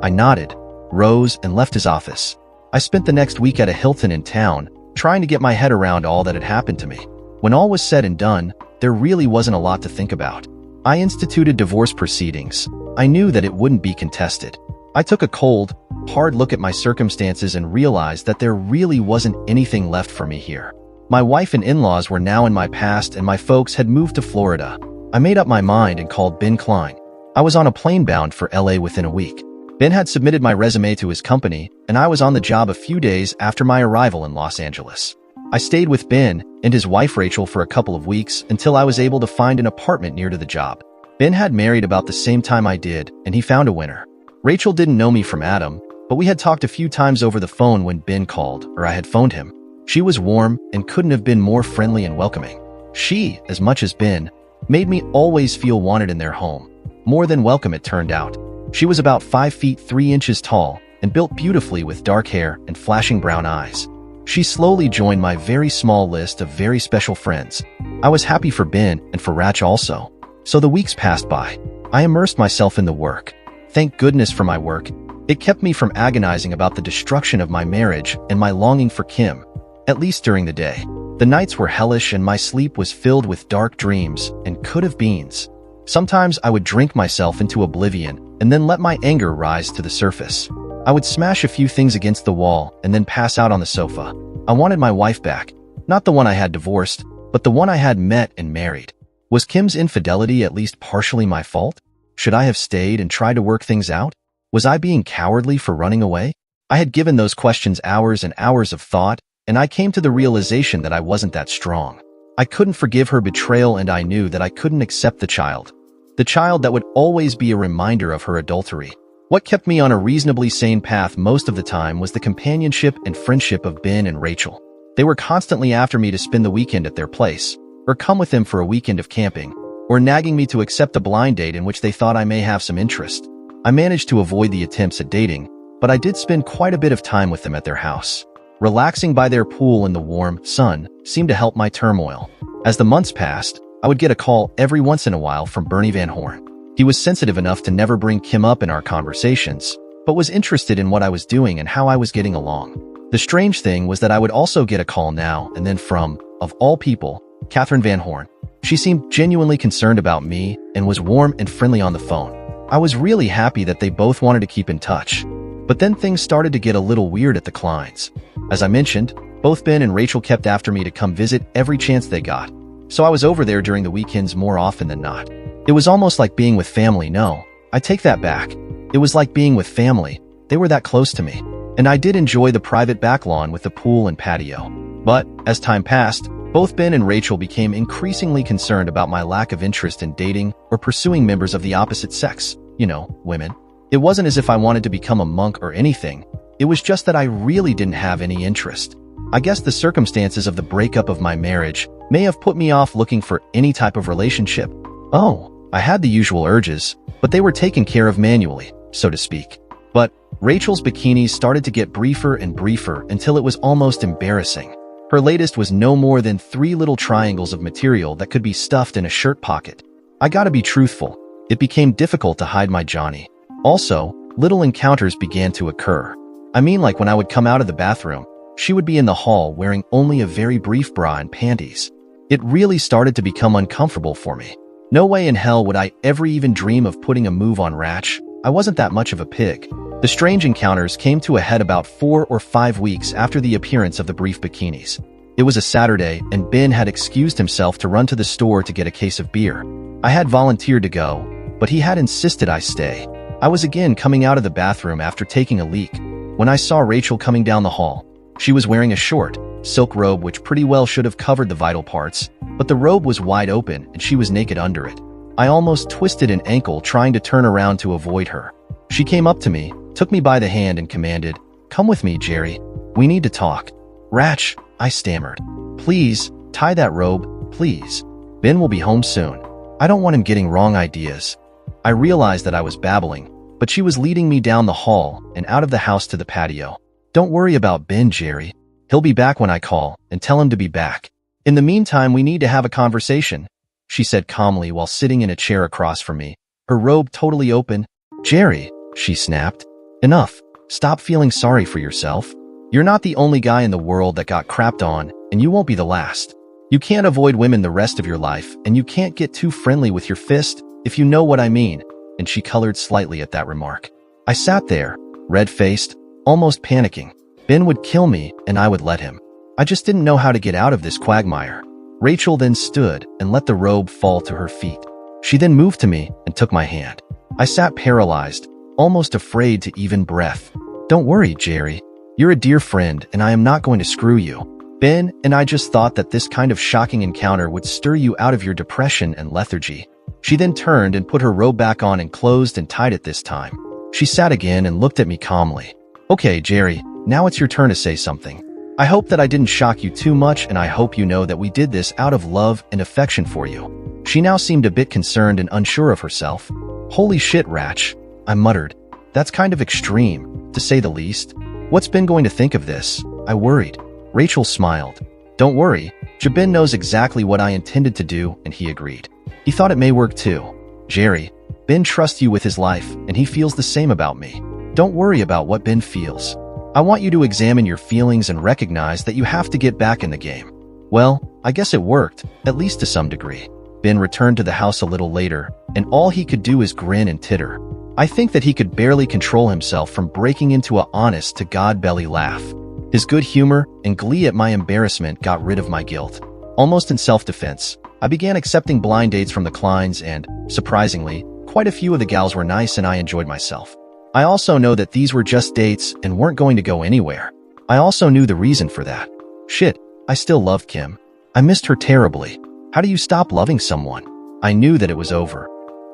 I nodded, rose, and left his office. I spent the next week at a Hilton in town, trying to get my head around all that had happened to me. When all was said and done, there really wasn't a lot to think about. I instituted divorce proceedings. I knew that it wouldn't be contested. I took a cold, hard look at my circumstances and realized that there really wasn't anything left for me here. My wife and in-laws were now in my past and my folks had moved to Florida. I made up my mind and called Ben Klein. I was on a plane bound for LA within a week. Ben had submitted my resume to his company, and I was on the job a few days after my arrival in Los Angeles. I stayed with Ben and his wife Rachel for a couple of weeks until I was able to find an apartment near to the job. Ben had married about the same time I did, and he found a winner. Rachel didn't know me from Adam, but we had talked a few times over the phone when Ben called, or I had phoned him. She was warm and couldn't have been more friendly and welcoming. She, as much as Ben, made me always feel wanted in their home. More than welcome, it turned out. She was about 5 feet 3 inches tall and built beautifully with dark hair and flashing brown eyes. She slowly joined my very small list of very special friends. I was happy for Ben and for Rach also. So the weeks passed by. I immersed myself in the work. Thank goodness for my work. It kept me from agonizing about the destruction of my marriage and my longing for Kim, at least during the day. The nights were hellish and my sleep was filled with dark dreams and could-have-beens. Sometimes I would drink myself into oblivion and then let my anger rise to the surface. I would smash a few things against the wall and then pass out on the sofa. I wanted my wife back. Not the one I had divorced, but the one I had met and married. Was Kim's infidelity at least partially my fault? Should I have stayed and tried to work things out? Was I being cowardly for running away? I had given those questions hours and hours of thought, and I came to the realization that I wasn't that strong. I couldn't forgive her betrayal, and I knew that I couldn't accept the child. The child that would always be a reminder of her adultery. What kept me on a reasonably sane path most of the time was the companionship and friendship of Ben and Rachel. They were constantly after me to spend the weekend at their place, or come with them for a weekend of camping, or nagging me to accept a blind date in which they thought I may have some interest. I managed to avoid the attempts at dating, but I did spend quite a bit of time with them at their house. Relaxing by their pool in the warm sun seemed to help my turmoil. As the months passed, I would get a call every once in a while from Bernie Van Horn. He was sensitive enough to never bring Kim up in our conversations, but was interested in what I was doing and how I was getting along. The strange thing was that I would also get a call now and then from, of all people, Catherine Van Horn. She seemed genuinely concerned about me and was warm and friendly on the phone. I was really happy that they both wanted to keep in touch. But then things started to get a little weird at the Kleins. As I mentioned, both Ben and Rachel kept after me to come visit every chance they got. So I was over there during the weekends more often than not. It was almost like being with family. No, I take that back. It was like being with family. They were that close to me. And I did enjoy the private back lawn with the pool and patio. But, as time passed, both Ben and Rachel became increasingly concerned about my lack of interest in dating or pursuing members of the opposite sex. You know, women. It wasn't as if I wanted to become a monk or anything. It was just that I really didn't have any interest. I guess the circumstances of the breakup of my marriage may have put me off looking for any type of relationship. Oh, I had the usual urges, but they were taken care of manually, so to speak. But Rachel's bikinis started to get briefer and briefer until it was almost embarrassing. Her latest was no more than 3 little triangles of material that could be stuffed in a shirt pocket. I gotta be truthful, it became difficult to hide my Johnny. Also, little encounters began to occur. I mean, like when I would come out of the bathroom, she would be in the hall wearing only a very brief bra and panties. It really started to become uncomfortable for me. No way in hell would I ever even dream of putting a move on Rach. I wasn't that much of a pig. The strange encounters came to a head about 4 or 5 weeks after the appearance of the brief bikinis. It was a Saturday, and Ben had excused himself to run to the store to get a case of beer. I had volunteered to go, but he had insisted I stay. I was again coming out of the bathroom after taking a leak when I saw Rachel coming down the hall. She was wearing a short, silk robe which pretty well should have covered the vital parts, but the robe was wide open and she was naked under it. I almost twisted an ankle trying to turn around to avoid her. She came up to me, took me by the hand and commanded, "Come with me, Jerry. We need to talk." "Rach," I stammered. "Please, tie that robe, please. Ben will be home soon. I don't want him getting wrong ideas." I realized that I was babbling, but she was leading me down the hall and out of the house to the patio. "Don't worry about Ben, Jerry. He'll be back when I call, and tell him to be back. In the meantime, we need to have a conversation," she said calmly while sitting in a chair across from me, her robe totally open. "Jerry," she snapped. "Enough. Stop feeling sorry for yourself. You're not the only guy in the world that got crapped on, and you won't be the last. You can't avoid women the rest of your life, and you can't get too friendly with your fist, if you know what I mean," and she colored slightly at that remark. I sat there, red-faced, almost panicking. Ben would kill me, and I would let him. I just didn't know how to get out of this quagmire. Rachel then stood and let the robe fall to her feet. She then moved to me and took my hand. I sat paralyzed, almost afraid to even breath. "Don't worry, Jerry. You're a dear friend, and I am not going to screw you. Ben and I just thought that this kind of shocking encounter would stir you out of your depression and lethargy." She then turned and put her robe back on and closed and tied it this time. She sat again and looked at me calmly. "Okay, Jerry, now it's your turn to say something." I hope that I didn't shock you too much, and I hope you know that we did this out of love and affection for you." She now seemed a bit concerned and unsure of herself. "Holy shit, Ratch," I muttered. "That's kind of extreme, to say the least. What's Ben going to think of this?" I worried. Rachel smiled. "Don't worry, Jabin knows exactly what I intended to do, and he agreed. He thought it may work too. Jerry, Ben trusts you with his life, and he feels the same about me. Don't worry about what Ben feels. I want you to examine your feelings and recognize that you have to get back in the game." Well, I guess it worked, at least to some degree. Ben returned to the house a little later, and all he could do is grin and titter. I think that he could barely control himself from breaking into a honest-to-God belly laugh. His good humor and glee at my embarrassment got rid of my guilt. Almost in self-defense, I began accepting blind dates from the Kleins, and, surprisingly, quite a few of the gals were nice and I enjoyed myself. I also know that these were just dates and weren't going to go anywhere. I also knew the reason for that. Shit, I still loved Kim. I missed her terribly. How do you stop loving someone? I knew that it was over.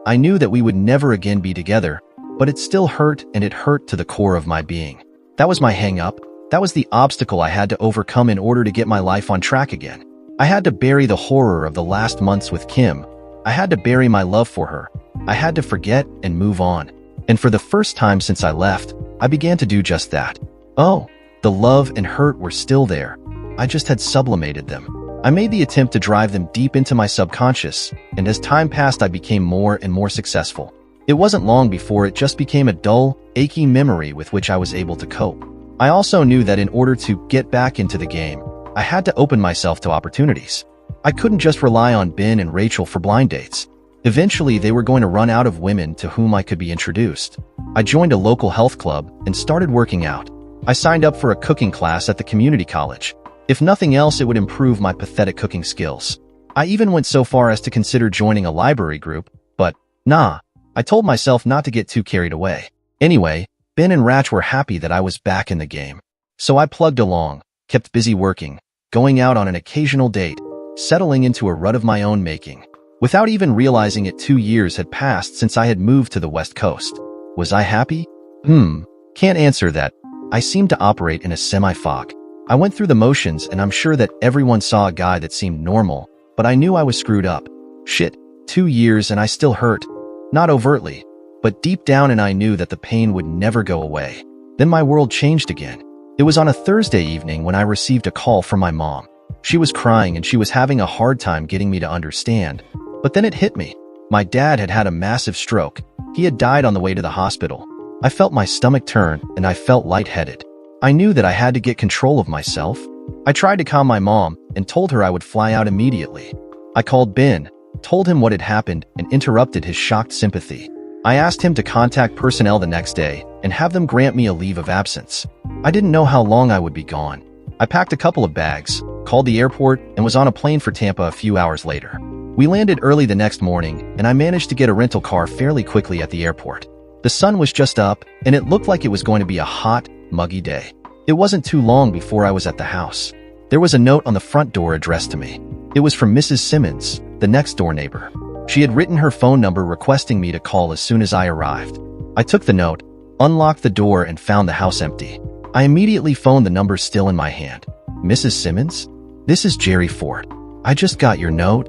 I knew that we would never again be together, but it still hurt, and it hurt to the core of my being. That was my hang-up. That was the obstacle I had to overcome in order to get my life on track again. I had to bury the horror of the last months with Kim. I had to bury my love for her. I had to forget and move on. And for the first time since I left, I began to do just that. Oh, the love and hurt were still there. I just had sublimated them. I made the attempt to drive them deep into my subconscious, and as time passed I became more and more successful. It wasn't long before it just became a dull, achy memory with which I was able to cope. I also knew that in order to get back into the game, I had to open myself to opportunities. I couldn't just rely on Ben and Rachel for blind dates. Eventually, they were going to run out of women to whom I could be introduced. I joined a local health club and started working out. I signed up for a cooking class at the community college. If nothing else, it would improve my pathetic cooking skills. I even went so far as to consider joining a library group, but nah, I told myself not to get too carried away. Anyway, Ben and Ratch were happy that I was back in the game. So I plugged along, kept busy working, going out on an occasional date, settling into a rut of my own making. Without even realizing it, 2 years had passed since I had moved to the West Coast. Was I happy? Can't answer that. I seemed to operate in a semi-fog. I went through the motions, and I'm sure that everyone saw a guy that seemed normal, but I knew I was screwed up. Shit, 2 years and I still hurt. Not overtly, but deep down, and I knew that the pain would never go away. Then my world changed again. It was on a Thursday evening when I received a call from my mom. She was crying and she was having a hard time getting me to understand. But then it hit me. My dad had a massive stroke. He had died on the way to the hospital. I felt my stomach turn and I felt lightheaded. I knew that I had to get control of myself. I tried to calm my mom and told her I would fly out immediately. I called Ben, told him what had happened, and interrupted his shocked sympathy. I asked him to contact personnel the next day and have them grant me a leave of absence. I didn't know how long I would be gone. I packed a couple of bags, called the airport, and was on a plane for Tampa a few hours later. We landed early the next morning, and I managed to get a rental car fairly quickly at the airport. The sun was just up, and it looked like it was going to be a hot, muggy day. It wasn't too long before I was at the house. There was a note on the front door addressed to me. It was from Mrs. Simmons, the next-door neighbor. She had written her phone number requesting me to call as soon as I arrived. I took the note, unlocked the door, and found the house empty. I immediately phoned the number still in my hand. "Mrs. Simmons? This is Jerry Ford. I just got your note."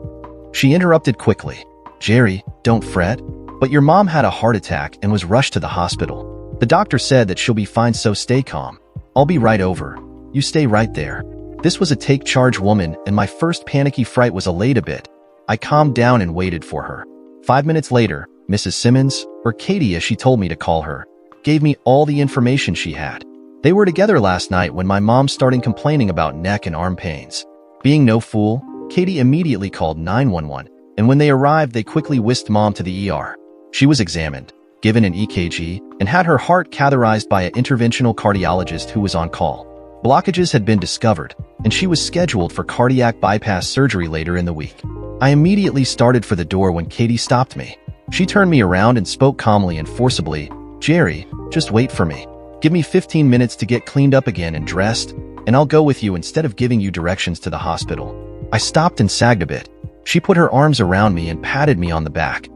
She interrupted quickly. "Jerry, don't fret, but your mom had a heart attack and was rushed to the hospital. The doctor said that she'll be fine, so stay calm. I'll be right over. You stay right there." This was a take-charge woman, and my first panicky fright was allayed a bit. I calmed down and waited for her. 5 minutes later, Mrs. Simmons, or Katie as she told me to call her, gave me all the information she had. They were together last night when my mom started complaining about neck and arm pains. Being no fool, Katie immediately called 911, and when they arrived, they quickly whisked Mom to the ER. She was examined, given an EKG, and had her heart catheterized by an interventional cardiologist who was on call. Blockages had been discovered, and she was scheduled for cardiac bypass surgery later in the week. I immediately started for the door when Katie stopped me. She turned me around and spoke calmly and forcibly. "Jerry, just wait for me. Give me 15 minutes to get cleaned up again and dressed, and I'll go with you instead of giving you directions to the hospital." I stopped and sagged a bit. She put her arms around me and patted me on the back.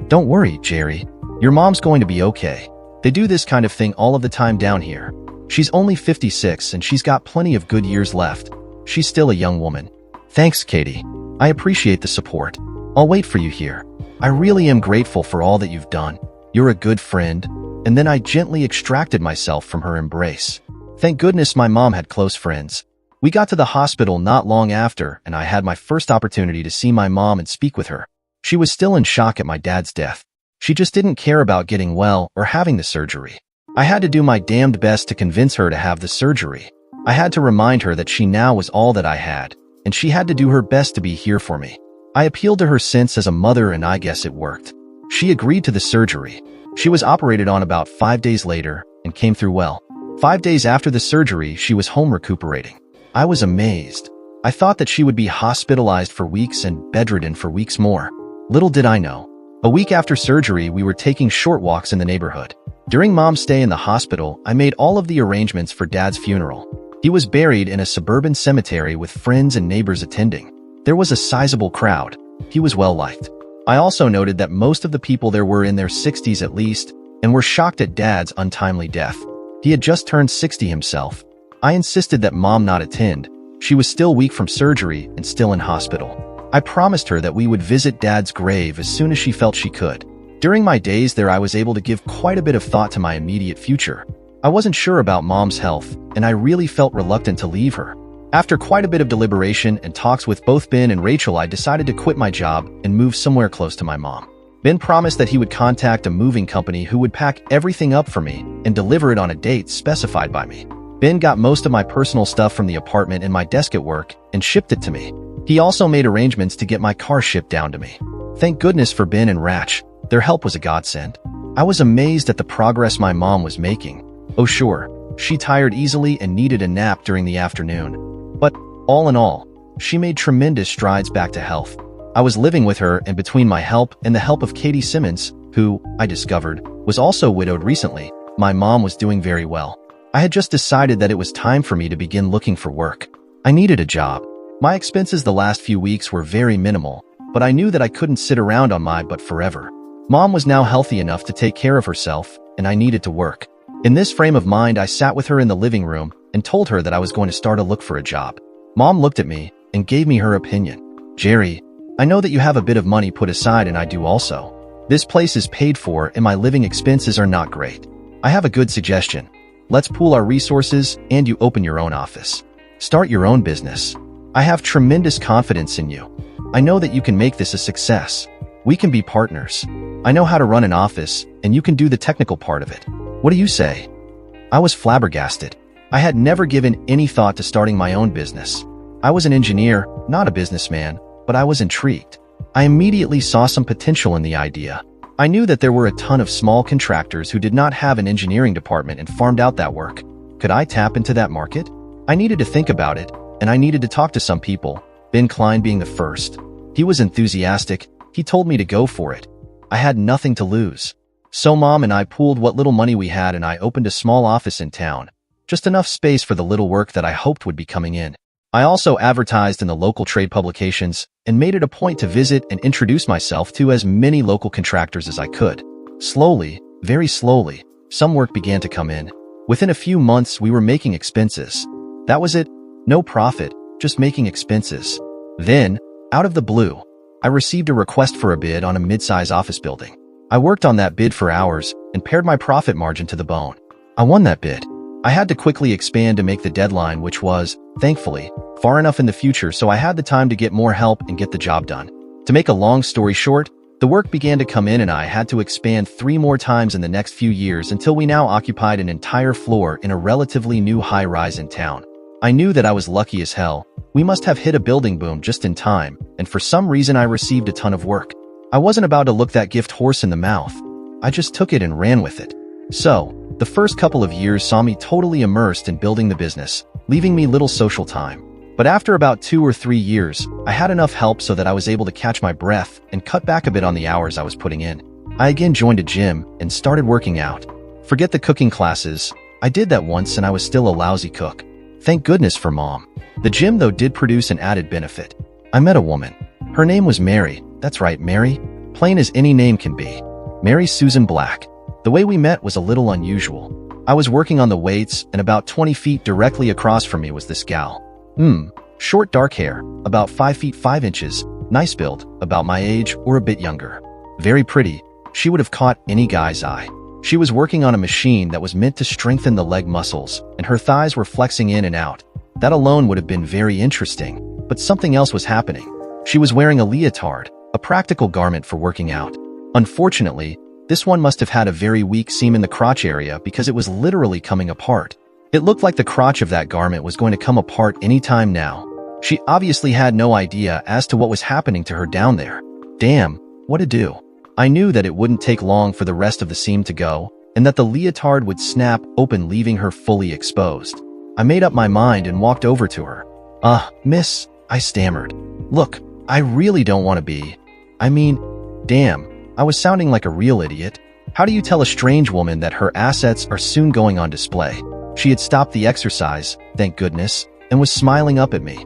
"Don't worry, Jerry. Your mom's going to be okay. They do this kind of thing all of the time down here. She's only 56 and she's got plenty of good years left. She's still a young woman. Thanks, Katie. I appreciate the support. I'll wait for you here. I really am grateful for all that you've done. You're a good friend. And then I gently extracted myself from her embrace. Thank goodness my mom had close friends. We got to the hospital not long after, and I had my first opportunity to see my mom and speak with her. She was still in shock at my dad's death. She just didn't care about getting well or having the surgery. I had to do my damned best to convince her to have the surgery. I had to remind her that she now was all that I had, and she had to do her best to be here for me. I appealed to her sense as a mother, and I guess it worked. She agreed to the surgery. She was operated on about 5 days later and came through well. 5 days after the surgery, she was home recuperating. I was amazed. I thought that she would be hospitalized for weeks and bedridden for weeks more. Little did I know. A week after surgery, we were taking short walks in the neighborhood. During Mom's stay in the hospital, I made all of the arrangements for Dad's funeral. He was buried in a suburban cemetery with friends and neighbors attending. There was a sizable crowd. He was well liked. I also noted that most of the people there were in their 60s at least, and were shocked at Dad's untimely death. He had just turned 60 himself. I insisted that Mom not attend. She was still weak from surgery and still in hospital. I promised her that we would visit Dad's grave as soon as she felt she could. During my days there, I was able to give quite a bit of thought to my immediate future. I wasn't sure about Mom's health, and I really felt reluctant to leave her. After quite a bit of deliberation and talks with both Ben and Rachel, I decided to quit my job and move somewhere close to my mom. Ben promised that he would contact a moving company who would pack everything up for me and deliver it on a date specified by me. Ben got most of my personal stuff from the apartment and my desk at work and shipped it to me. He also made arrangements to get my car shipped down to me. Thank goodness for Ben and Rach. Their help was a godsend. I was amazed at the progress my mom was making. Oh sure, she tired easily and needed a nap during the afternoon. But, all in all, she made tremendous strides back to health. I was living with her, and between my help and the help of Katie Simmons, who, I discovered, was also widowed recently, my mom was doing very well. I had just decided that it was time for me to begin looking for work. I needed a job. My expenses the last few weeks were very minimal, but I knew that I couldn't sit around on my butt forever. Mom was now healthy enough to take care of herself, and I needed to work. In this frame of mind, I sat with her in the living room and told her that I was going to start a look for a job. Mom looked at me and gave me her opinion. Jerry, I know that you have a bit of money put aside, and I do also. This place is paid for and my living expenses are not great. I have a good suggestion. Let's pool our resources and you open your own office. Start your own business. I have tremendous confidence in you. I know that you can make this a success. We can be partners. I know how to run an office, and you can do the technical part of it. What do you say? I was flabbergasted. I had never given any thought to starting my own business. I was an engineer, not a businessman, but I was intrigued. I immediately saw some potential in the idea. I knew that there were a ton of small contractors who did not have an engineering department and farmed out that work. Could I tap into that market? I needed to think about it, and I needed to talk to some people, Ben Klein being the first. He was enthusiastic. He told me to go for it. I had nothing to lose. So Mom and I pooled what little money we had, and I opened a small office in town. Just enough space for the little work that I hoped would be coming in. I also advertised in the local trade publications and made it a point to visit and introduce myself to as many local contractors as I could. Slowly, very slowly, some work began to come in. Within a few months, we were making expenses. That was it. No profit, just making expenses. Then, out of the blue, I received a request for a bid on a mid-size office building. I worked on that bid for hours and pared my profit margin to the bone. I won that bid. I had to quickly expand to make the deadline, which was, thankfully, far enough in the future so I had the time to get more help and get the job done. To make a long story short, the work began to come in and I had to expand 3 more times in the next few years until we now occupied an entire floor in a relatively new high-rise in town. I knew that I was lucky as hell. We must have hit a building boom just in time, and for some reason I received a ton of work. I wasn't about to look that gift horse in the mouth. I just took it and ran with it. So, the first couple of years saw me totally immersed in building the business, leaving me little social time. But after about 2 or 3 years, I had enough help so that I was able to catch my breath and cut back a bit on the hours I was putting in. I again joined a gym and started working out. Forget the cooking classes. I did that once and I was still a lousy cook. Thank goodness for Mom. The gym, though, did produce an added benefit. I met a woman. Her name was Mary. That's right, Mary. Plain as any name can be. Mary Susan Black. The way we met was a little unusual. I was working on the weights, and about 20 feet directly across from me was this gal. Short dark hair, about 5 feet 5 inches, nice build, about my age or a bit younger. Very pretty. She would have caught any guy's eye. She was working on a machine that was meant to strengthen the leg muscles, and her thighs were flexing in and out. That alone would have been very interesting, but something else was happening. She was wearing a leotard, a practical garment for working out. Unfortunately, this one must have had a very weak seam in the crotch area because it was literally coming apart. It looked like the crotch of that garment was going to come apart any time now. She obviously had no idea as to what was happening to her down there. Damn, what to do? I knew that it wouldn't take long for the rest of the seam to go, and that the leotard would snap open, leaving her fully exposed. I made up my mind and walked over to her. Miss, I stammered. Look, I really don't want to be. Damn, I was sounding like a real idiot. How do you tell a strange woman that her assets are soon going on display? She had stopped the exercise, thank goodness, and was smiling up at me.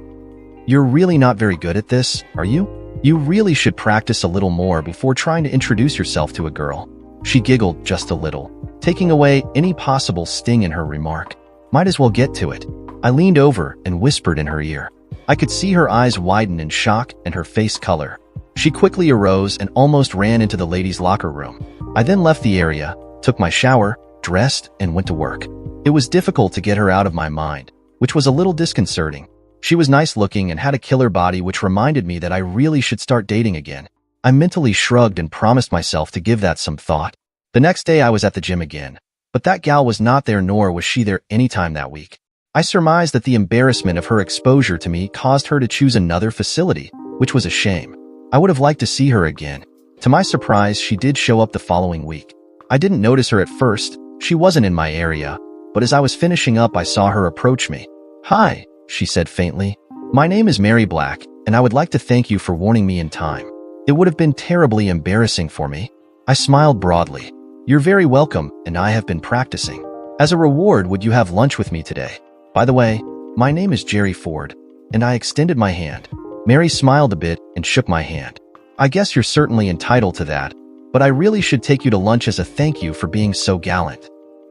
You're really not very good at this, are you? You really should practice a little more before trying to introduce yourself to a girl. She giggled just a little, taking away any possible sting in her remark. Might as well get to it. I leaned over and whispered in her ear. I could see her eyes widen in shock and her face color. She quickly arose and almost ran into the ladies' locker room. I then left the area, took my shower, dressed, and went to work. It was difficult to get her out of my mind, which was a little disconcerting. She was nice looking and had a killer body, which reminded me that I really should start dating again. I mentally shrugged and promised myself to give that some thought. The next day I was at the gym again, but that gal was not there, nor was she there any time that week. I surmised that the embarrassment of her exposure to me caused her to choose another facility, which was a shame. I would have liked to see her again. To my surprise, she did show up the following week. I didn't notice her at first. She wasn't in my area, but as I was finishing up, I saw her approach me. "Hi," she said faintly. "My name is Mary Black, and I would like to thank you for warning me in time. It would have been terribly embarrassing for me." I smiled broadly. "You're very welcome, and I have been practicing. As a reward, would you have lunch with me today? By the way, my name is Jerry Ford," and I extended my hand. Mary smiled a bit and shook my hand. "I guess you're certainly entitled to that, but I really should take you to lunch as a thank you for being so gallant."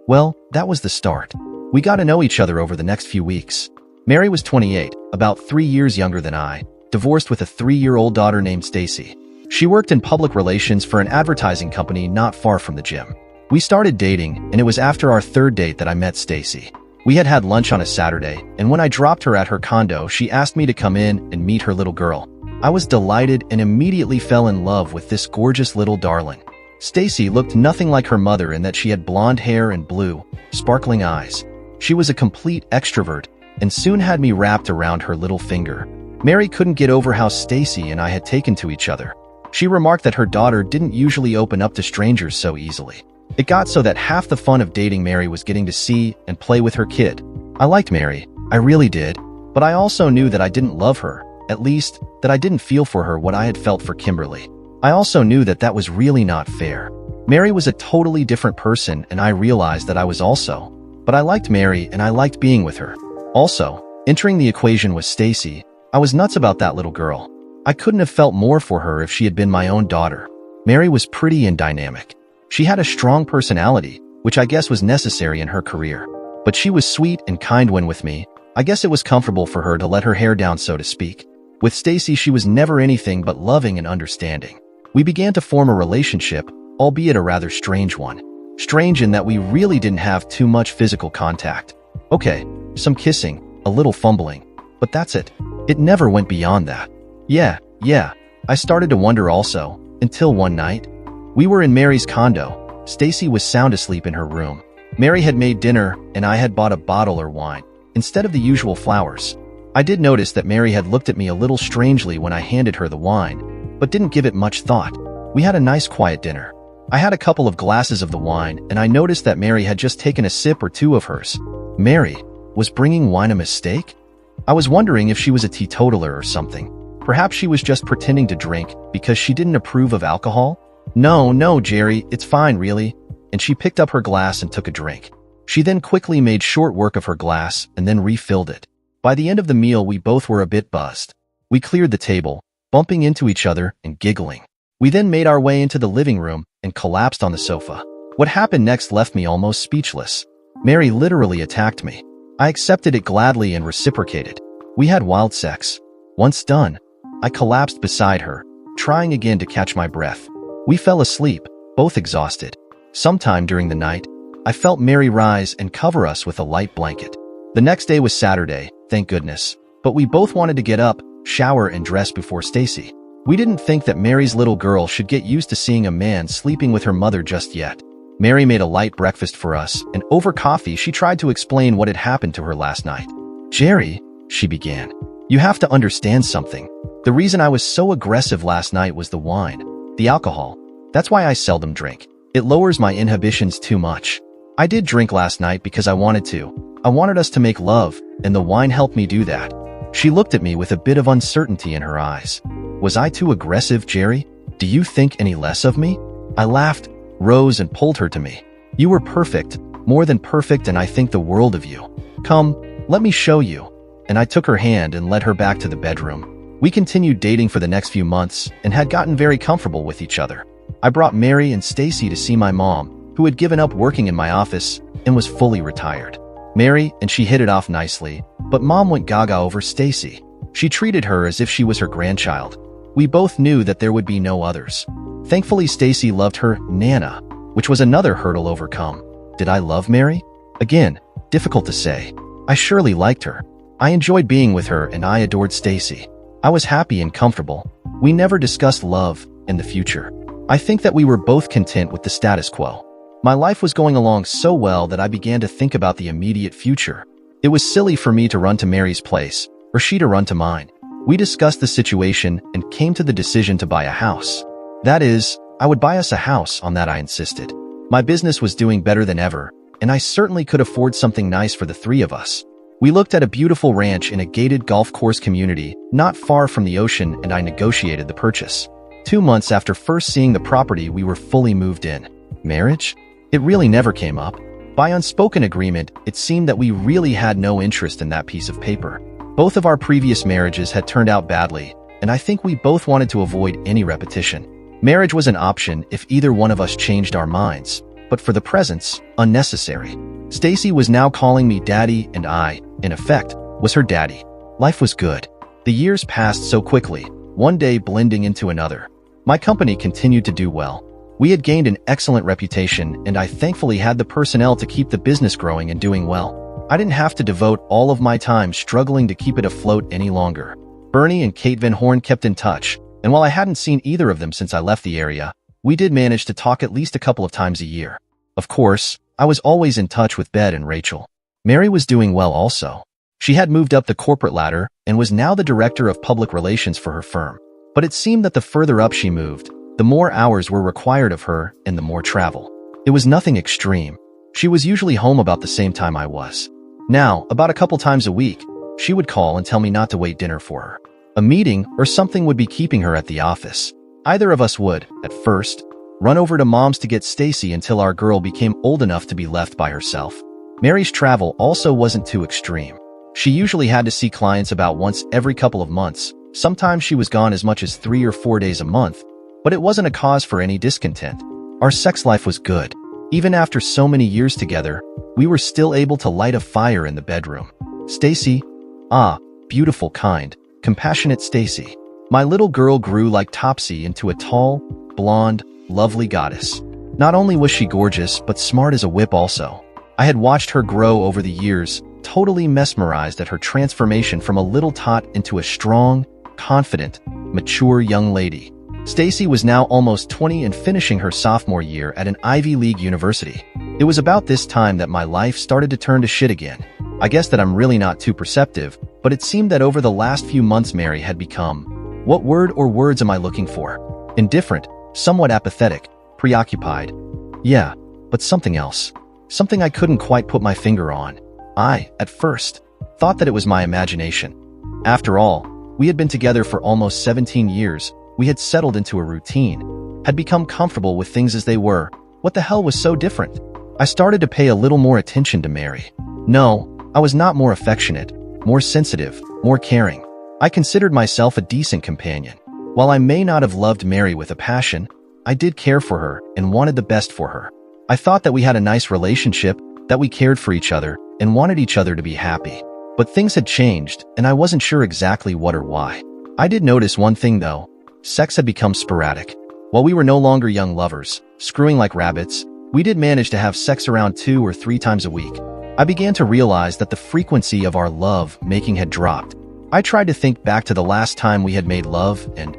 Well, that was the start. We got to know each other over the next few weeks. Mary was 28, about 3 years younger than I, divorced with a 3-year-old daughter named Stacy. She worked in public relations for an advertising company not far from the gym. We started dating, and it was after our third date that I met Stacy. We had had lunch on a Saturday, and when I dropped her at her condo, she asked me to come in and meet her little girl. I was delighted and immediately fell in love with this gorgeous little darling. Stacy looked nothing like her mother in that she had blonde hair and blue, sparkling eyes. She was a complete extrovert, and soon had me wrapped around her little finger. Mary couldn't get over how Stacy and I had taken to each other. She remarked that her daughter didn't usually open up to strangers so easily. It got so that half the fun of dating Mary was getting to see and play with her kid. I liked Mary, I really did, but I also knew that I didn't love her, at least, that I didn't feel for her what I had felt for Kimberly. I also knew that that was really not fair. Mary was a totally different person, and I realized that I was also. But I liked Mary and I liked being with her. Also, entering the equation was Stacy. I was nuts about that little girl. I couldn't have felt more for her if she had been my own daughter. Mary was pretty and dynamic. She had a strong personality, which I guess was necessary in her career. But she was sweet and kind when with me. I guess it was comfortable for her to let her hair down, so to speak. With Stacy, she was never anything but loving and understanding. We began to form a relationship, albeit a rather strange one. Strange in that we really didn't have too much physical contact. Okay, some kissing, a little fumbling, but that's it. It never went beyond that. Yeah, I started to wonder also, until one night. We were in Mary's condo. Stacy was sound asleep in her room. Mary had made dinner, and I had bought a bottle of wine, instead of the usual flowers. I did notice that Mary had looked at me a little strangely when I handed her the wine, but didn't give it much thought. We had a nice quiet dinner. I had a couple of glasses of the wine, and I noticed that Mary had just taken a sip or two of hers. Mary, was bringing wine a mistake? I was wondering if she was a teetotaler or something. Perhaps she was just pretending to drink because she didn't approve of alcohol? No, Jerry, it's fine, really. And she picked up her glass and took a drink. She then quickly made short work of her glass and then refilled it. By the end of the meal, we both were a bit buzzed. We cleared the table, bumping into each other and giggling. We then made our way into the living room and collapsed on the sofa. What happened next left me almost speechless. Mary literally attacked me. I accepted it gladly and reciprocated. We had wild sex. Once done, I collapsed beside her, trying again to catch my breath. We fell asleep, both exhausted. Sometime during the night, I felt Mary rise and cover us with a light blanket. The next day was Saturday, thank goodness, but we both wanted to get up, shower, and dress before Stacy. We didn't think that Mary's little girl should get used to seeing a man sleeping with her mother just yet. Mary made a light breakfast for us, and over coffee she tried to explain what had happened to her last night. "Jerry," she began, "you have to understand something. The reason I was so aggressive last night was the wine, the alcohol. That's why I seldom drink. It lowers my inhibitions too much. I did drink last night because I wanted to. I wanted us to make love, and the wine helped me do that." She looked at me with a bit of uncertainty in her eyes. "Was I too aggressive, Jerry? Do you think any less of me?" I laughed, rose, and pulled her to me. "You were perfect, more than perfect, and I think the world of you. Come, let me show you." And I took her hand and led her back to the bedroom. We continued dating for the next few months and had gotten very comfortable with each other. I brought Mary and Stacy to see my mom, who had given up working in my office and was fully retired. Mary and she hit it off nicely, but Mom went gaga over Stacy. She treated her as if she was her grandchild. We both knew that there would be no others. Thankfully, Stacy loved her Nana, which was another hurdle overcome. Did I love Mary? Again, difficult to say. I surely liked her. I enjoyed being with her and I adored Stacy. I was happy and comfortable. We never discussed love and the future. I think that we were both content with the status quo. My life was going along so well that I began to think about the immediate future. It was silly for me to run to Mary's place, or she to run to mine. We discussed the situation and came to the decision to buy a house. That is, I would buy us a house, on that I insisted. My business was doing better than ever, and I certainly could afford something nice for the three of us. We looked at a beautiful ranch in a gated golf course community not far from the ocean, and I negotiated the purchase. 2 months after first seeing the property, we were fully moved in. Marriage? It really never came up. By unspoken agreement, it seemed that we really had no interest in that piece of paper. Both of our previous marriages had turned out badly, and I think we both wanted to avoid any repetition. Marriage was an option if either one of us changed our minds, but for the present, unnecessary. Stacy was now calling me daddy, and I, in effect, was her daddy. Life was good. The years passed so quickly, one day blending into another. My company continued to do well. We had gained an excellent reputation, and I thankfully had the personnel to keep the business growing and doing well. I didn't have to devote all of my time struggling to keep it afloat any longer. Bernie and Kate Van Horn kept in touch, and while I hadn't seen either of them since I left the area, we did manage to talk at least a couple of times a year. Of course, I was always in touch with Bed and Rachel. Mary was doing well also. She had moved up the corporate ladder and was now the director of public relations for her firm. But it seemed that the further up she moved, the more hours were required of her and the more travel. It was nothing extreme. She was usually home about the same time I was. Now, about a couple times a week, she would call and tell me not to wait dinner for her. A meeting or something would be keeping her at the office. Either of us would, at first, run over to Mom's to get Stacy until our girl became old enough to be left by herself. Mary's travel also wasn't too extreme. She usually had to see clients about once every couple of months. Sometimes she was gone as much as 3 or 4 days a month, but it wasn't a cause for any discontent. Our sex life was good. Even after so many years together, we were still able to light a fire in the bedroom. Stacy, beautiful, kind, compassionate Stacy. My little girl grew like Topsy into a tall, blonde, lovely goddess. Not only was she gorgeous, but smart as a whip also. I had watched her grow over the years, totally mesmerized at her transformation from a little tot into a strong, confident, mature young lady. Stacy was now almost 20 and finishing her sophomore year at an Ivy League university. It was about this time that my life started to turn to shit again. I guess that I'm really not too perceptive, but it seemed that over the last few months Mary had become, what word or words am I looking for? Indifferent, somewhat apathetic, preoccupied. Yeah, but something else. Something I couldn't quite put my finger on. I, at first, thought that it was my imagination. After all, we had been together for almost 17 years. We had settled into a routine, had become comfortable with things as they were. What the hell was so different? I started to pay a little more attention to Mary. No, I was not more affectionate, more sensitive, more caring. I considered myself a decent companion. While I may not have loved Mary with a passion, I did care for her and wanted the best for her. I thought that we had a nice relationship, that we cared for each other and wanted each other to be happy. But things had changed, and I wasn't sure exactly what or why. I did notice one thing though. Sex had become sporadic. While we were no longer young lovers, screwing like rabbits, we did manage to have sex around 2 or 3 times a week. I began to realize that the frequency of our love-making had dropped. I tried to think back to the last time we had made love, and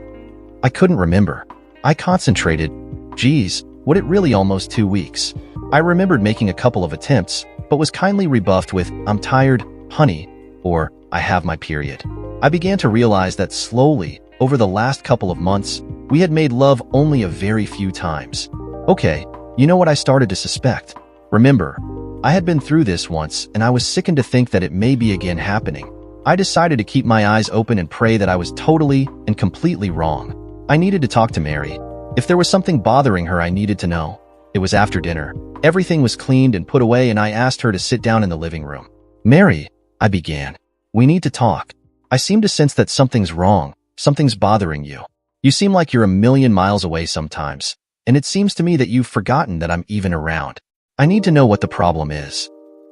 I couldn't remember. I concentrated. Geez, would it really almost 2 weeks? I remembered making a couple of attempts, but was kindly rebuffed with, "I'm tired, honey," or "I have my period." I began to realize that slowly, over the last couple of months, we had made love only a very few times. Okay, you know what I started to suspect? Remember, I had been through this once, and I was sickened to think that it may be again happening. I decided to keep my eyes open and pray that I was totally and completely wrong. I needed to talk to Mary. If there was something bothering her, I needed to know. It was after dinner. Everything was cleaned and put away, and I asked her to sit down in the living room. "Mary," I began, "we need to talk. I seem to sense that something's wrong. Something's bothering you. You seem like you're a million miles away sometimes, and it seems to me that you've forgotten that I'm even around. I need to know what the problem is."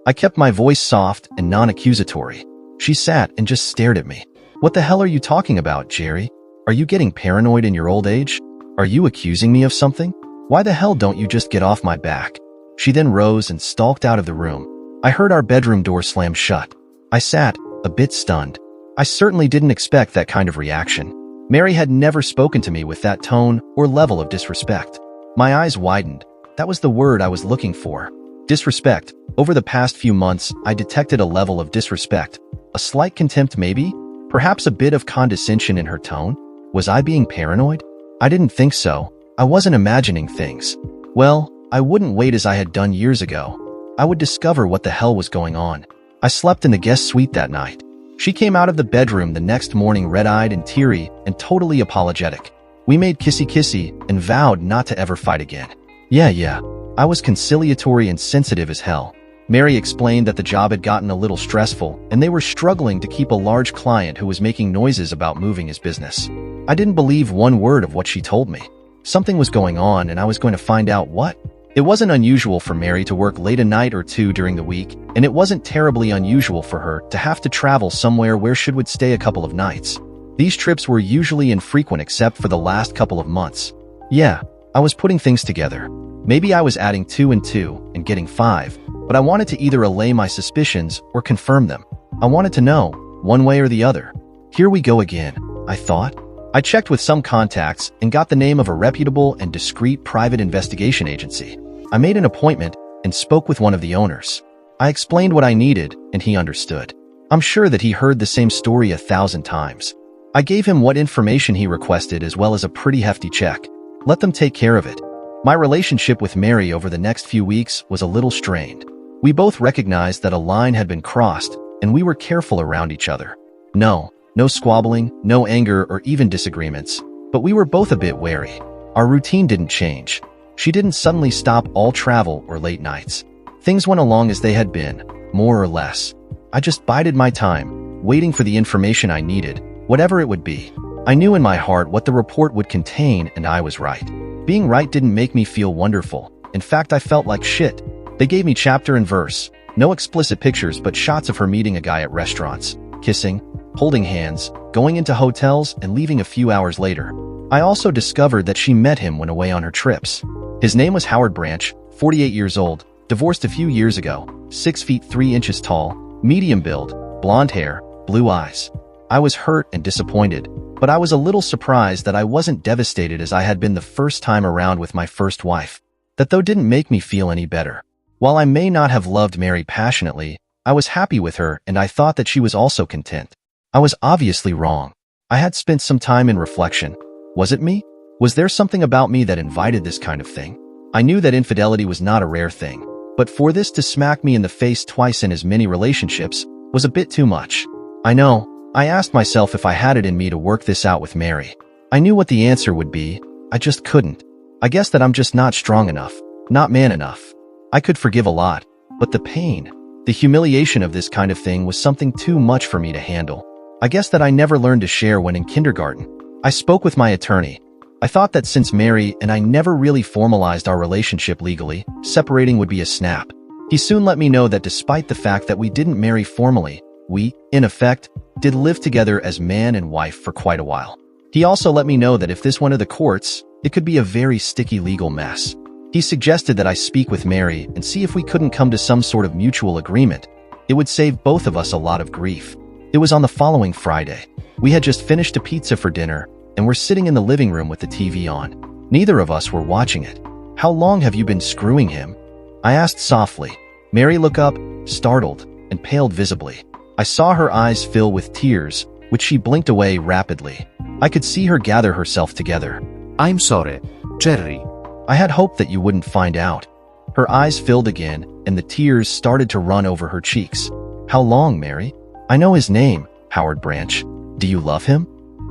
I kept my voice soft and non-accusatory. She sat and just stared at me. "What the hell are you talking about, Jerry? Are you getting paranoid in your old age? Are you accusing me of something? Why the hell don't you just get off my back?" She then rose and stalked out of the room. I heard our bedroom door slam shut. I sat, a bit stunned. I certainly didn't expect that kind of reaction. Mary had never spoken to me with that tone or level of disrespect. My eyes widened. That was the word I was looking for. Disrespect. Over the past few months, I detected a level of disrespect. A slight contempt maybe? Perhaps a bit of condescension in her tone? Was I being paranoid? I didn't think so. I wasn't imagining things. Well, I wouldn't wait as I had done years ago. I would discover what the hell was going on. I slept in the guest suite that night. She came out of the bedroom the next morning red-eyed and teary and totally apologetic. We made kissy-kissy and vowed not to ever fight again. Yeah. I was conciliatory and sensitive as hell. Mary explained that the job had gotten a little stressful and they were struggling to keep a large client who was making noises about moving his business. I didn't believe one word of what she told me. Something was going on and I was going to find out what. It wasn't unusual for Mary to work late a night or two during the week, and it wasn't terribly unusual for her to have to travel somewhere where she would stay a couple of nights. These trips were usually infrequent except for the last couple of months. Yeah, I was putting things together. Maybe I was adding 2 and 2 and getting 5, but I wanted to either allay my suspicions or confirm them. I wanted to know, one way or the other. Here we go again, I thought. I checked with some contacts and got the name of a reputable and discreet private investigation agency. I made an appointment and spoke with one of the owners. I explained what I needed, and he understood. I'm sure that he heard the same story 1,000 times. I gave him what information he requested as well as a pretty hefty check. Let them take care of it. My relationship with Mary over the next few weeks was a little strained. We both recognized that a line had been crossed, and we were careful around each other. No squabbling, no anger or even disagreements, but we were both a bit wary. Our routine didn't change. She didn't suddenly stop all travel or late nights. Things went along as they had been, more or less. I just bided my time, waiting for the information I needed, whatever it would be. I knew in my heart what the report would contain, and I was right. Being right didn't make me feel wonderful. In fact, I felt like shit. They gave me chapter and verse. No explicit pictures, but shots of her meeting a guy at restaurants, kissing, holding hands, going into hotels, and leaving a few hours later. I also discovered that she met him when away on her trips. His name was Howard Branch, 48 years old, divorced a few years ago, 6 feet 3 inches tall, medium build, blonde hair, blue eyes. I was hurt and disappointed, but I was a little surprised that I wasn't devastated as I had been the first time around with my first wife. That though didn't make me feel any better. While I may not have loved Mary passionately, I was happy with her and I thought that she was also content. I was obviously wrong. I had spent some time in reflection. Was it me? Was there something about me that invited this kind of thing? I knew that infidelity was not a rare thing, but for this to smack me in the face twice in as many relationships was a bit too much. I know. I asked myself if I had it in me to work this out with Mary. I knew what the answer would be. I just couldn't. I guess that I'm just not strong enough, not man enough. I could forgive a lot, but the pain, the humiliation of this kind of thing was something too much for me to handle. I guess that I never learned to share when in kindergarten. I spoke with my attorney. I thought that since Mary and I never really formalized our relationship legally, separating would be a snap. He soon let me know that despite the fact that we didn't marry formally, we, in effect, did live together as man and wife for quite a while. He also let me know that if this went to the courts, it could be a very sticky legal mess. He suggested that I speak with Mary and see if we couldn't come to some sort of mutual agreement. It would save both of us a lot of grief. It was on the following Friday. We had just finished a pizza for dinner, and were sitting in the living room with the TV on. Neither of us were watching it. "How long have you been screwing him?" I asked softly. Mary looked up, startled, and paled visibly. I saw her eyes fill with tears, which she blinked away rapidly. I could see her gather herself together. I'm sorry, Jerry. "I had hoped that you wouldn't find out." Her eyes filled again, and the tears started to run over her cheeks. "How long, Mary?" "I know his name, Howard Branch. Do you love him?"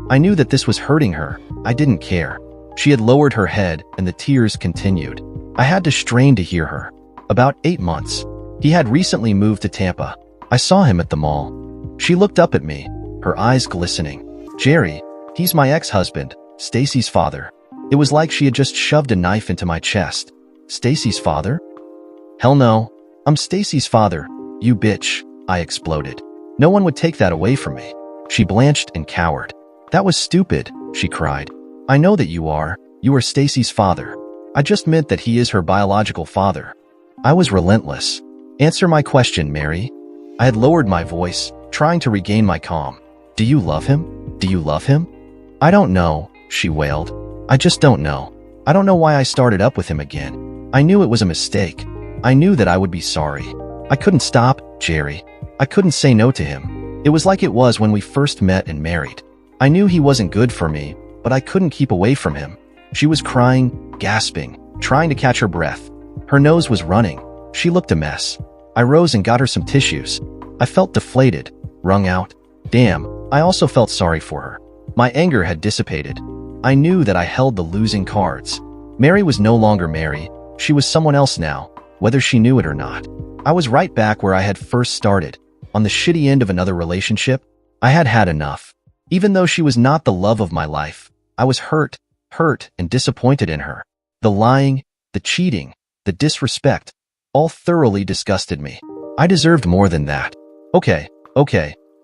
I knew that this was hurting her. I didn't care. She had lowered her head, and the tears continued. I had to strain to hear her. "About 8 months. He had recently moved to Tampa. I saw him at the mall." She looked up at me, her eyes glistening. "Jerry, he's my ex-husband, Stacy's father." It was like she had just shoved a knife into my chest. "Stacy's father?" "Hell no. I'm Stacy's father, you bitch," I exploded. "No one would take that away from me." She blanched and cowered. "That was stupid," she cried. "I know that you are. You are Stacy's father. I just meant that he is her biological father." I was relentless. "Answer my question, Mary." I had lowered my voice, trying to regain my calm. "Do you love him? Do you love him?" "I don't know," she wailed. "I just don't know. I don't know why I started up with him again. I knew it was a mistake. I knew that I would be sorry. I couldn't stop, Jerry. I couldn't say no to him. It was like it was when we first met and married. I knew he wasn't good for me, but I couldn't keep away from him." She was crying, gasping, trying to catch her breath. Her nose was running. She looked a mess. I rose and got her some tissues. I felt deflated, wrung out. Damn, I also felt sorry for her. My anger had dissipated. I knew that I held the losing cards. Mary was no longer Mary. She was someone else now, whether she knew it or not. I was right back where I had first started, on the shitty end of another relationship. I had had enough. Even though she was not the love of my life, I was hurt and disappointed in her. The lying, the cheating, the disrespect, all thoroughly disgusted me. I deserved more than that. Okay,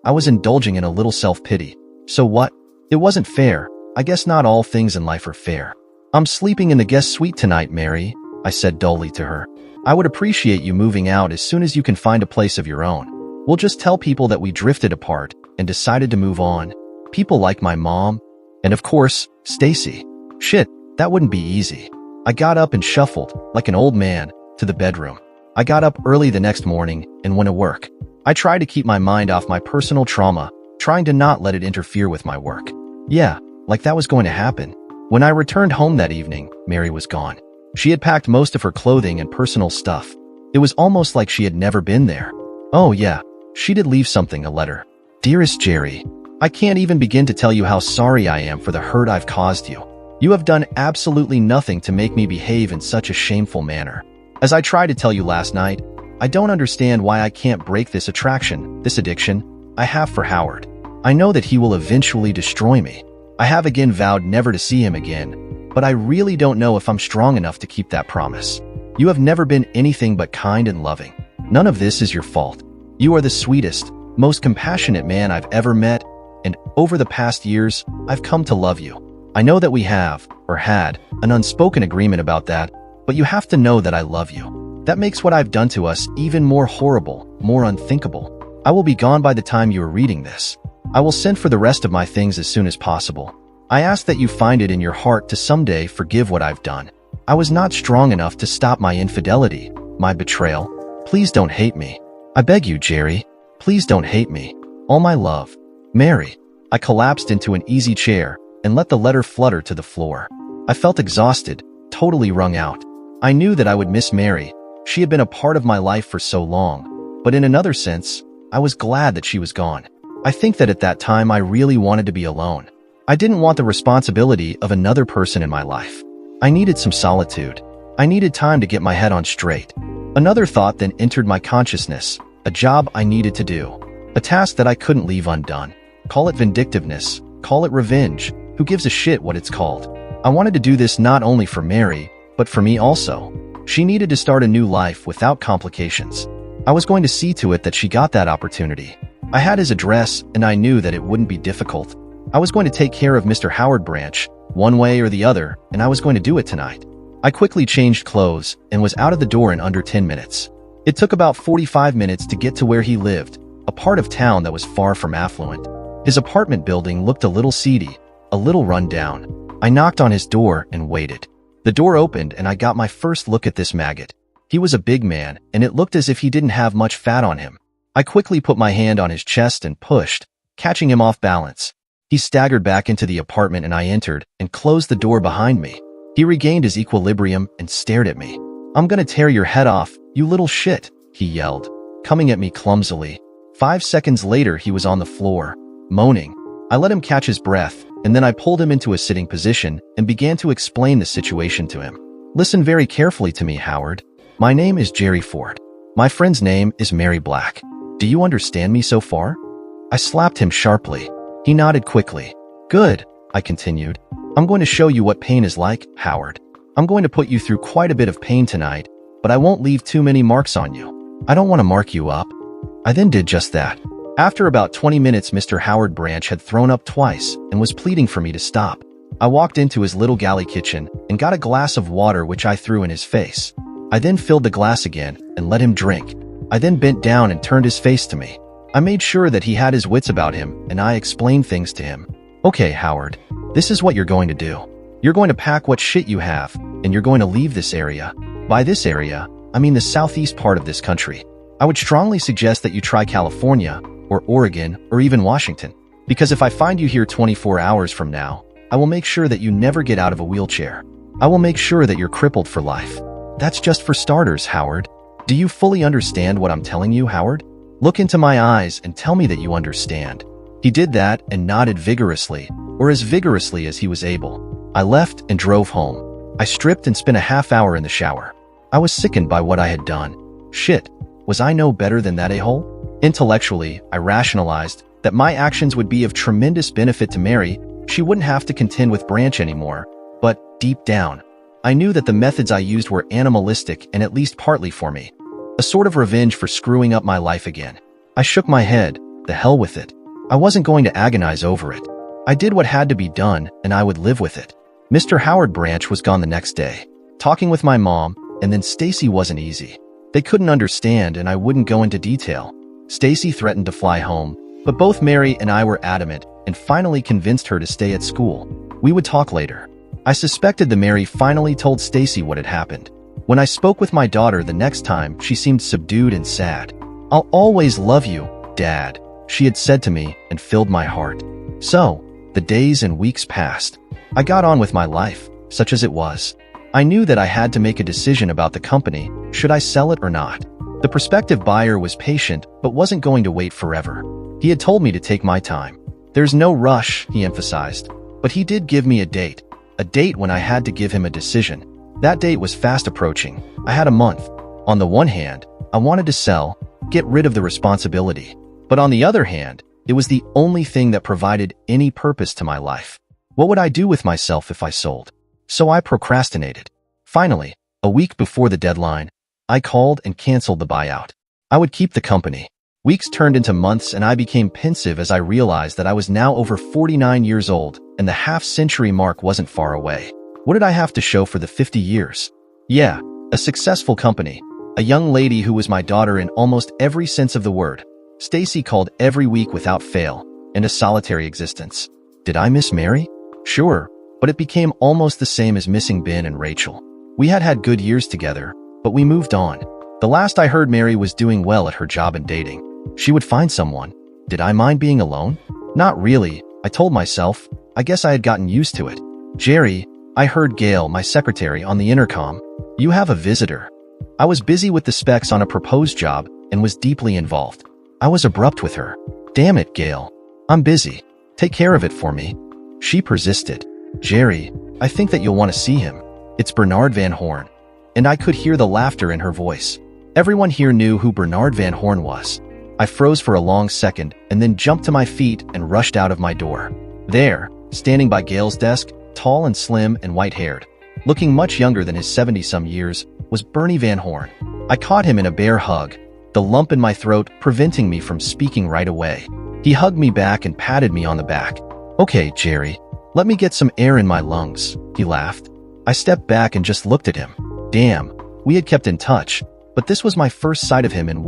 I was indulging in a little self-pity. So what? It wasn't fair. I guess not all things in life are fair. "I'm sleeping in the guest suite tonight, Mary," I said dully to her. "I would appreciate you moving out as soon as you can find a place of your own. We'll just tell people that we drifted apart and decided to move on. People like my mom, and of course, Stacy." Shit, that wouldn't be easy. I got up and shuffled, like an old man, to the bedroom. I got up early the next morning and went to work. I tried to keep my mind off my personal trauma, trying to not let it interfere with my work. Yeah, like that was going to happen. When I returned home that evening, Mary was gone. She had packed most of her clothing and personal stuff. It was almost like she had never been there. Oh yeah, she did leave something, a letter. "Dearest Jerry, I can't even begin to tell you how sorry I am for the hurt I've caused you. You have done absolutely nothing to make me behave in such a shameful manner. As I tried to tell you last night, I don't understand why I can't break this attraction, this addiction, I have for Howard. I know that he will eventually destroy me. I have again vowed never to see him again, but I really don't know if I'm strong enough to keep that promise. You have never been anything but kind and loving. None of this is your fault. You are the sweetest, most compassionate man I've ever met, and over the past years, I've come to love you. I know that we have, or had, an unspoken agreement about that, but you have to know that I love you. That makes what I've done to us even more horrible, more unthinkable. I will be gone by the time you are reading this. I will send for the rest of my things as soon as possible. I ask that you find it in your heart to someday forgive what I've done. I was not strong enough to stop my infidelity, my betrayal. Please don't hate me. I beg you, Jerry. Please don't hate me. All my love. Mary." I collapsed into an easy chair and let the letter flutter to the floor. I felt exhausted, totally wrung out. I knew that I would miss Mary. She had been a part of my life for so long, but in another sense, I was glad that she was gone. I think that at that time I really wanted to be alone. I didn't want the responsibility of another person in my life. I needed some solitude. I needed time to get my head on straight. Another thought then entered my consciousness, a job I needed to do, a task that I couldn't leave undone. Call it vindictiveness, call it revenge, who gives a shit what it's called? I wanted to do this not only for Mary, but for me also. She needed to start a new life without complications. I was going to see to it that she got that opportunity. I had his address, and I knew that it wouldn't be difficult. I was going to take care of Mr. Howard Branch, one way or the other, and I was going to do it tonight. I quickly changed clothes and was out of the door in under 10 minutes. It took about 45 minutes to get to where he lived, a part of town that was far from affluent. His apartment building looked a little seedy, a little run down. I knocked on his door and waited. The door opened and I got my first look at this maggot. He was a big man, and it looked as if he didn't have much fat on him. I quickly put my hand on his chest and pushed, catching him off balance. He staggered back into the apartment and I entered and closed the door behind me. He regained his equilibrium and stared at me. "I'm gonna tear your head off, you little shit," he yelled, coming at me clumsily. 5 seconds later, he was on the floor, moaning. I let him catch his breath, and then I pulled him into a sitting position and began to explain the situation to him. "Listen very carefully to me, Howard. My name is Jerry Ford. My friend's name is Mary Black. Do you understand me so far?" I slapped him sharply. He nodded quickly. "Good," I continued. "I'm going to show you what pain is like, Howard. I'm going to put you through quite a bit of pain tonight, but I won't leave too many marks on you. I don't want to mark you up." I then did just that. After about 20 minutes, Mr. Howard Branch had thrown up twice and was pleading for me to stop. I walked into his little galley kitchen and got a glass of water, which I threw in his face. I then filled the glass again and let him drink. I then bent down and turned his face to me. I made sure that he had his wits about him, and I explained things to him. "Okay, Howard, this is what you're going to do. You're going to pack what shit you have, and you're going to leave this area. By this area, I mean the southeast part of this country. I would strongly suggest that you try California, or Oregon, or even Washington. Because if I find you here 24 hours from now, I will make sure that you never get out of a wheelchair. I will make sure that you're crippled for life. That's just for starters, Howard. Do you fully understand what I'm telling you, Howard? Look into my eyes and tell me that you understand." He did that and nodded vigorously, or as vigorously as he was able. I left and drove home. I stripped and spent a half hour in the shower. I was sickened by what I had done. Shit, was I no better than that a-hole? Intellectually, I rationalized that my actions would be of tremendous benefit to Mary. She wouldn't have to contend with Branch anymore. But deep down, I knew that the methods I used were animalistic and at least partly for me. A sort of revenge for screwing up my life again. I shook my head. The hell with it. I wasn't going to agonize over it. I did what had to be done, and I would live with it. Mr. Howard Branch was gone the next day, talking with my mom, and then Stacy wasn't easy. They couldn't understand, and I wouldn't go into detail. Stacy threatened to fly home, but both Mary and I were adamant and finally convinced her to stay at school. We would talk later. I suspected that Mary finally told Stacy what had happened. When I spoke with my daughter the next time, she seemed subdued and sad. "I'll always love you, Dad," she had said to me, and filled my heart. So, the days and weeks passed. I got on with my life, such as it was. I knew that I had to make a decision about the company. Should I sell it or not? The prospective buyer was patient, but wasn't going to wait forever. He had told me to take my time. "There's no rush," he emphasized, but he did give me a date when I had to give him a decision. That date was fast approaching. I had a month. On the one hand, I wanted to sell, get rid of the responsibility. But on the other hand, it was the only thing that provided any purpose to my life. What would I do with myself if I sold? So I procrastinated. Finally, a week before the deadline, I called and canceled the buyout. I would keep the company. Weeks turned into months, and I became pensive as I realized that I was now over 49 years old, and the half-century mark wasn't far away. What did I have to show for the 50 years? Yeah, a successful company. A young lady who was my daughter in almost every sense of the word. Stacy called every week without fail, and a solitary existence. Did I miss Mary? Sure, but it became almost the same as missing Ben and Rachel. We had had good years together, but we moved on. The last I heard, Mary was doing well at her job and dating. She would find someone. Did I mind being alone? Not really, I told myself. I guess I had gotten used to it. "Jerry," I heard Gail, my secretary, on the intercom. "You have a visitor." I was busy with the specs on a proposed job and was deeply involved. I was abrupt with her. "Damn it, Gail. I'm busy. Take care of it for me." She persisted. "Jerry, I think that you'll want to see him. It's Bernard Van Horn." And I could hear the laughter in her voice. Everyone here knew who Bernard Van Horn was. I froze for a long second and then jumped to my feet and rushed out of my door. There, standing by Gail's desk, tall and slim and white-haired, looking much younger than his 70-some years, was Bernie Van Horn. I caught him in a bear hug, the lump in my throat preventing me from speaking right away. He hugged me back and patted me on the back. "Okay, Jerry, let me get some air in my lungs," he laughed. I stepped back and just looked at him. Damn, we had kept in touch, but this was my first sight of him in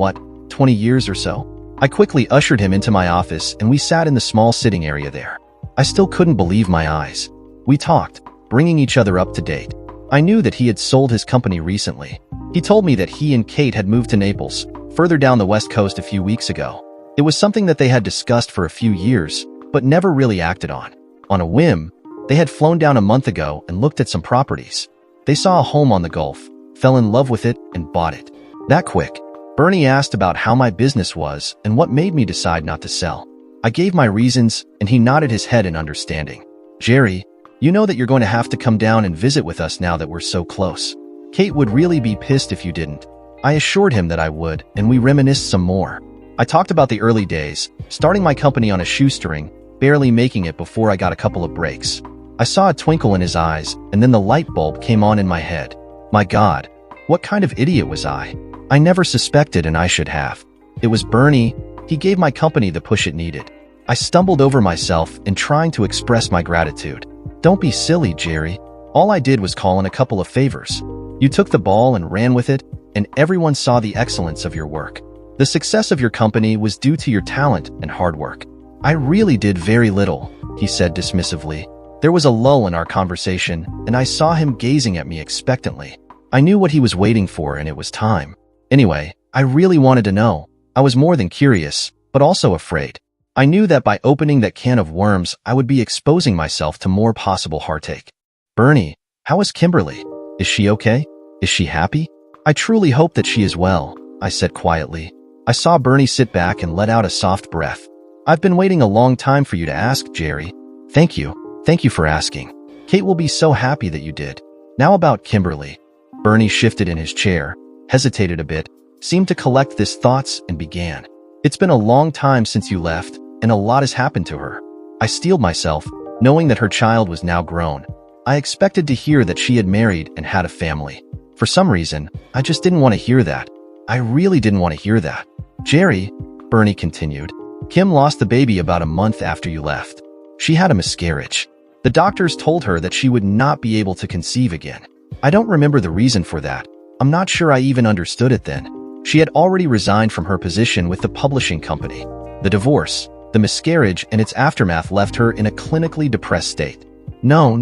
20 years or so? I quickly ushered him into my office and we sat in the small sitting area there. I still couldn't believe my eyes. We talked, bringing each other up to date. I knew that he had sold his company recently. He told me that he and Kate had moved to Naples, further down the West Coast a few weeks ago. It was something that they had discussed for a few years, but never really acted on. On a whim, they had flown down a month ago and looked at some properties. They saw a home on the Gulf, fell in love with it, and bought it. That quick. Bernie asked about how my business was and what made me decide not to sell. I gave my reasons, and he nodded his head in understanding. "Jerry, you know that you're going to have to come down and visit with us now that we're so close. Kate would really be pissed if you didn't." I assured him that I would, and we reminisced some more. I talked about the early days, starting my company on a shoestring, barely making it before I got a couple of breaks. I saw a twinkle in his eyes, and then the light bulb came on in my head. My God, what kind of idiot was I? I never suspected, and I should have. It was Bernie. He gave my company the push it needed. I stumbled over myself in trying to express my gratitude. "Don't be silly, Jerry. All I did was call in a couple of favors. You took the ball and ran with it, and everyone saw the excellence of your work. The success of your company was due to your talent and hard work." "I really did very little," he said dismissively. There was a lull in our conversation, and I saw him gazing at me expectantly. I knew what he was waiting for, and it was time. Anyway, I really wanted to know. I was more than curious, but also afraid. I knew that by opening that can of worms, I would be exposing myself to more possible heartache. "Bernie, how is Kimberly? Is she okay? Is she happy?" "I truly hope that she is well," I said quietly. I saw Bernie sit back and let out a soft breath. "I've been waiting a long time for you to ask, Jerry." Thank you for asking. Kate will be so happy that you did. Now about Kimberly." Bernie shifted in his chair, hesitated a bit, seemed to collect his thoughts, and began. "It's been a long time since you left, and a lot has happened to her." I steeled myself, knowing that her child was now grown. I expected to hear that she had married and had a family. For some reason, I just didn't want to hear that. I really didn't want to hear that. "Jerry," Bernie continued, "Kim lost the baby about a month after you left. She had a miscarriage. The doctors told her that she would not be able to conceive again. I don't remember the reason for that. I'm not sure I even understood it then. She had already resigned from her position with the publishing company. The divorce, the miscarriage, and its aftermath left her in a clinically depressed state. No,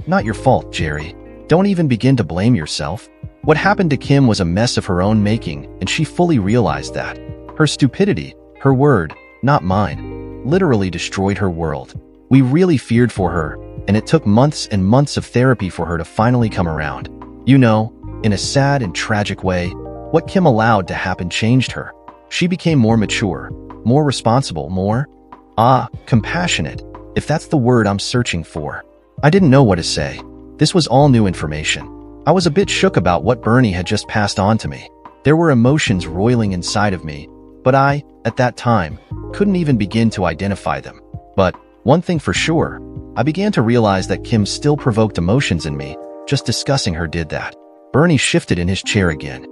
not your fault, Jerry. Don't even begin to blame yourself. What happened to Kim was a mess of her own making, and she fully realized that. Her stupidity, her word, not mine, literally destroyed her world. We really feared for her, and it took months and months of therapy for her to finally come around. You know, in a sad and tragic way, what Kim allowed to happen changed her. She became more mature, more responsible, more, compassionate, if that's the word I'm searching for. I didn't know what to say. This was all new information. I was a bit shook about what Bernie had just passed on to me. There were emotions roiling inside of me, but I, at that time, couldn't even begin to identify them. But one thing for sure, I began to realize that Kim still provoked emotions in me. Just discussing her did that. Bernie shifted in his chair again.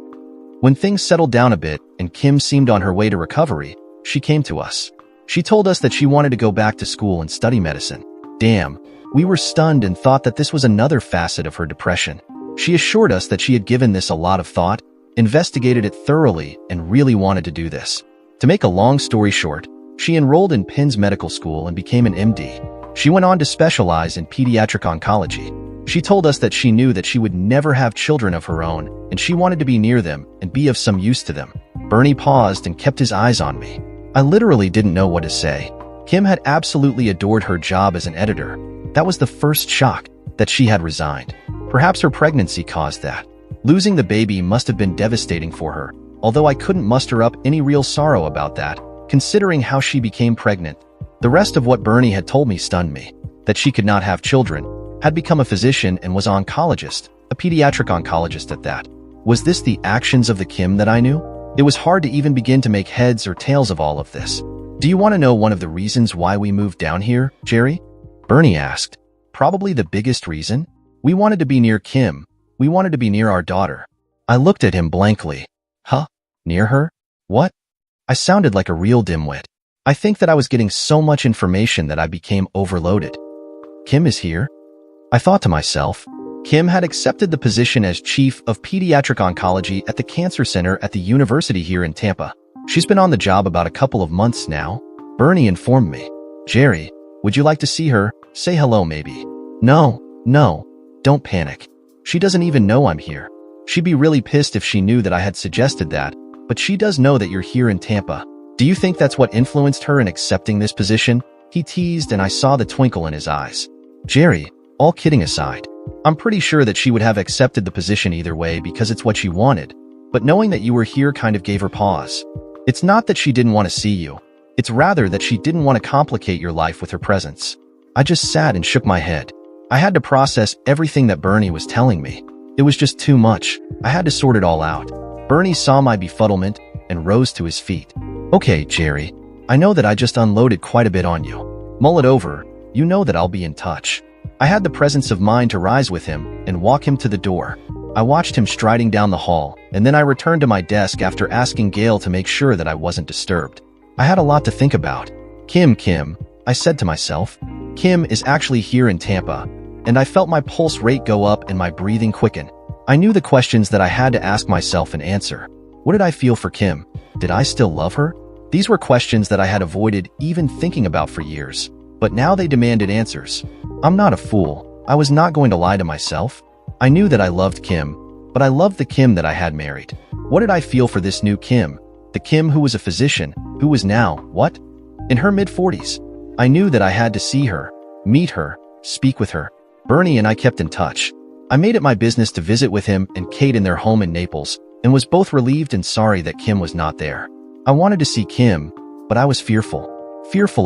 When things settled down a bit and Kim seemed on her way to recovery, she came to us. She told us that she wanted to go back to school and study medicine. Damn, we were stunned and thought that this was another facet of her depression. She assured us that she had given this a lot of thought, investigated it thoroughly, and really wanted to do this. To make a long story short, she enrolled in Penn's medical school and became an MD. She went on to specialize in pediatric oncology. She told us that she knew that she would never have children of her own, and she wanted to be near them and be of some use to them. Bernie paused and kept his eyes on me. I literally didn't know what to say. Kim had absolutely adored her job as an editor. That was the first shock, that she had resigned. Perhaps her pregnancy caused that. Losing the baby must have been devastating for her, although I couldn't muster up any real sorrow about that, considering how she became pregnant. The rest of what Bernie had told me stunned me. That she could not have children, had become a physician and was an oncologist, a pediatric oncologist at that. Was this the actions of the Kim that I knew? It was hard to even begin to make heads or tails of all of this. Do you want to know one of the reasons why we moved down here, Jerry? Bernie asked. Probably the biggest reason? We wanted to be near Kim. We wanted to be near our daughter. I looked at him blankly. Huh? Near her? What? I sounded like a real dimwit. I think that I was getting so much information that I became overloaded. Kim is here? I thought to myself. Kim had accepted the position as Chief of Pediatric Oncology at the Cancer Center at the university here in Tampa. She's been on the job about a couple of months now. Bernie informed me. Jerry, would you like to see her? Say hello maybe. No, don't panic. She doesn't even know I'm here. She'd be really pissed if she knew that I had suggested that, but she does know that you're here in Tampa. Do you think that's what influenced her in accepting this position? He teased, and I saw the twinkle in his eyes. Jerry, all kidding aside, I'm pretty sure that she would have accepted the position either way because it's what she wanted, but knowing that you were here kind of gave her pause. It's not that she didn't want to see you. It's rather that she didn't want to complicate your life with her presence. I just sat and shook my head. I had to process everything that Bernie was telling me. It was just too much. I had to sort it all out. Bernie saw my befuddlement and rose to his feet. Okay, Jerry, I know that I just unloaded quite a bit on you. Mull it over. You know that I'll be in touch. I had the presence of mind to rise with him and walk him to the door. I watched him striding down the hall, and then I returned to my desk after asking Gail to make sure that I wasn't disturbed. I had a lot to think about. Kim, I said to myself. Kim is actually here in Tampa, and I felt my pulse rate go up and my breathing quicken. I knew the questions that I had to ask myself and answer. What did I feel for Kim? Did I still love her? These were questions that I had avoided even thinking about for years, but now they demanded answers. I'm not a fool. I was not going to lie to myself. I knew that I loved Kim, but I loved the Kim that I had married. What did I feel for this new Kim? The Kim who was a physician, who was now, what? In her mid-40s. I knew that I had to see her, meet her, speak with her. Bernie and I kept in touch. I made it my business to visit with him and Kate in their home in Naples, and was both relieved and sorry that Kim was not there. I wanted to see Kim, but I was fearful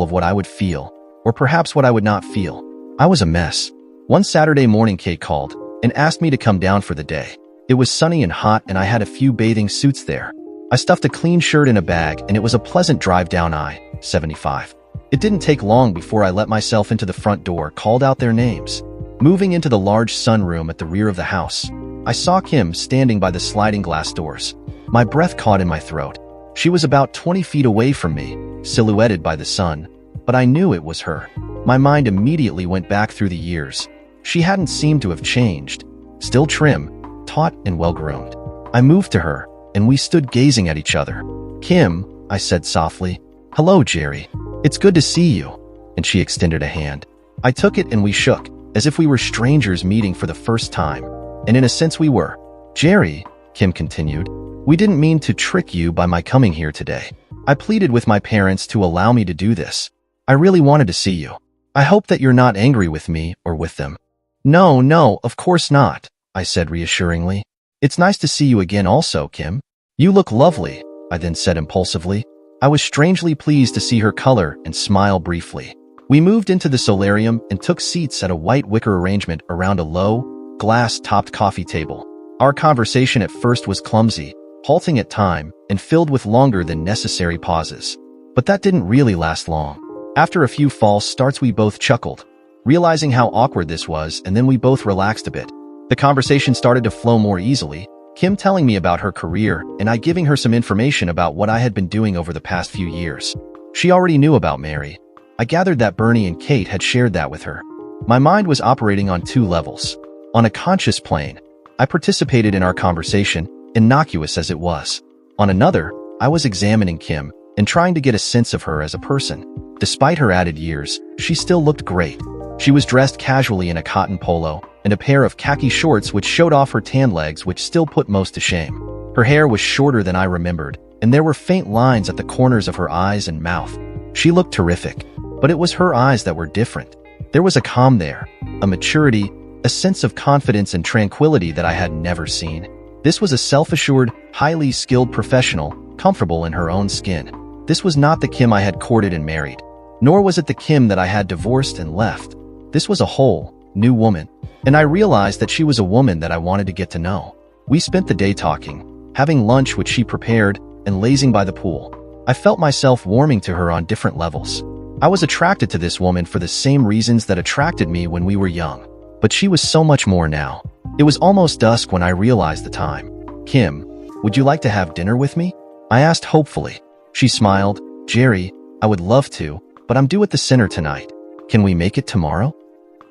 of what I would feel, or perhaps what I would not feel. I was a mess. One Saturday morning, Kate called and asked me to come down for the day. It was sunny and hot, and I had a few bathing suits there. I stuffed a clean shirt in a bag, and it was a pleasant drive down I-75. It didn't take long before I let myself into the front door, called out their names. Moving into the large sunroom at the rear of the house, I saw Kim standing by the sliding glass doors. My breath caught in my throat. She was about 20 feet away from me, silhouetted by the sun, but I knew it was her. My mind immediately went back through the years. She hadn't seemed to have changed. Still trim, taut, and well-groomed. I moved to her, and we stood gazing at each other. Kim, I said softly. Hello, Jerry. It's good to see you. And she extended a hand. I took it and we shook, as if we were strangers meeting for the first time. And in a sense we were. Jerry, Kim continued, we didn't mean to trick you by my coming here today. I pleaded with my parents to allow me to do this. I really wanted to see you. I hope that you're not angry with me or with them. No, of course not, I said reassuringly. It's nice to see you again also, Kim. You look lovely, I then said impulsively. I was strangely pleased to see her color and smile briefly. We moved into the solarium and took seats at a white wicker arrangement around a low, glass-topped coffee table. Our conversation at first was clumsy, halting at time, and filled with longer than necessary pauses. But that didn't really last long. After a few false starts, we both chuckled, realizing how awkward this was, and then we both relaxed a bit. The conversation started to flow more easily, Kim telling me about her career and I giving her some information about what I had been doing over the past few years. She already knew about Mary. I gathered that Bernie and Kate had shared that with her. My mind was operating on two levels. On a conscious plane, I participated in our conversation, innocuous as it was. On another, I was examining Kim and trying to get a sense of her as a person. Despite her added years, she still looked great. She was dressed casually in a cotton polo and a pair of khaki shorts which showed off her tan legs, which still put most to shame. Her hair was shorter than I remembered, and there were faint lines at the corners of her eyes and mouth. She looked terrific, but it was her eyes that were different. There was a calm there, a maturity, a sense of confidence and tranquility that I had never seen. This was a self-assured, highly skilled professional, comfortable in her own skin. This was not the Kim I had courted and married, nor was it the Kim that I had divorced and left. This was a whole, new woman, and I realized that she was a woman that I wanted to get to know. We spent the day talking, having lunch which she prepared, and lazing by the pool. I felt myself warming to her on different levels. I was attracted to this woman for the same reasons that attracted me when we were young. but she was so much more now. It was almost dusk when I realized the time. "Kim, would you like to have dinner with me?" I asked hopefully. She smiled. "Jerry, I would love to, but I'm due at the center tonight. Can we make it tomorrow?"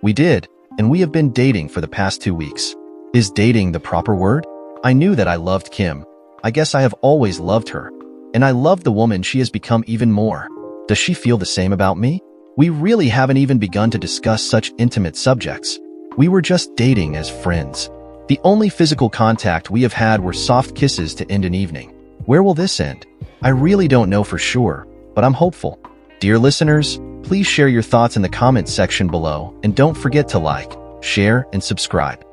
We did, and we have been dating for the past 2 weeks. Is dating the proper word? I knew that I loved Kim. I guess I have always loved her. And I love the woman she has become even more. Does she feel the same about me? We really haven't even begun to discuss such intimate subjects. We were just dating as friends. The only physical contact we have had were soft kisses to end an evening. Where will this end? I really don't know for sure, but I'm hopeful. Dear listeners, please share your thoughts in the comments section below and don't forget to like, share, and subscribe.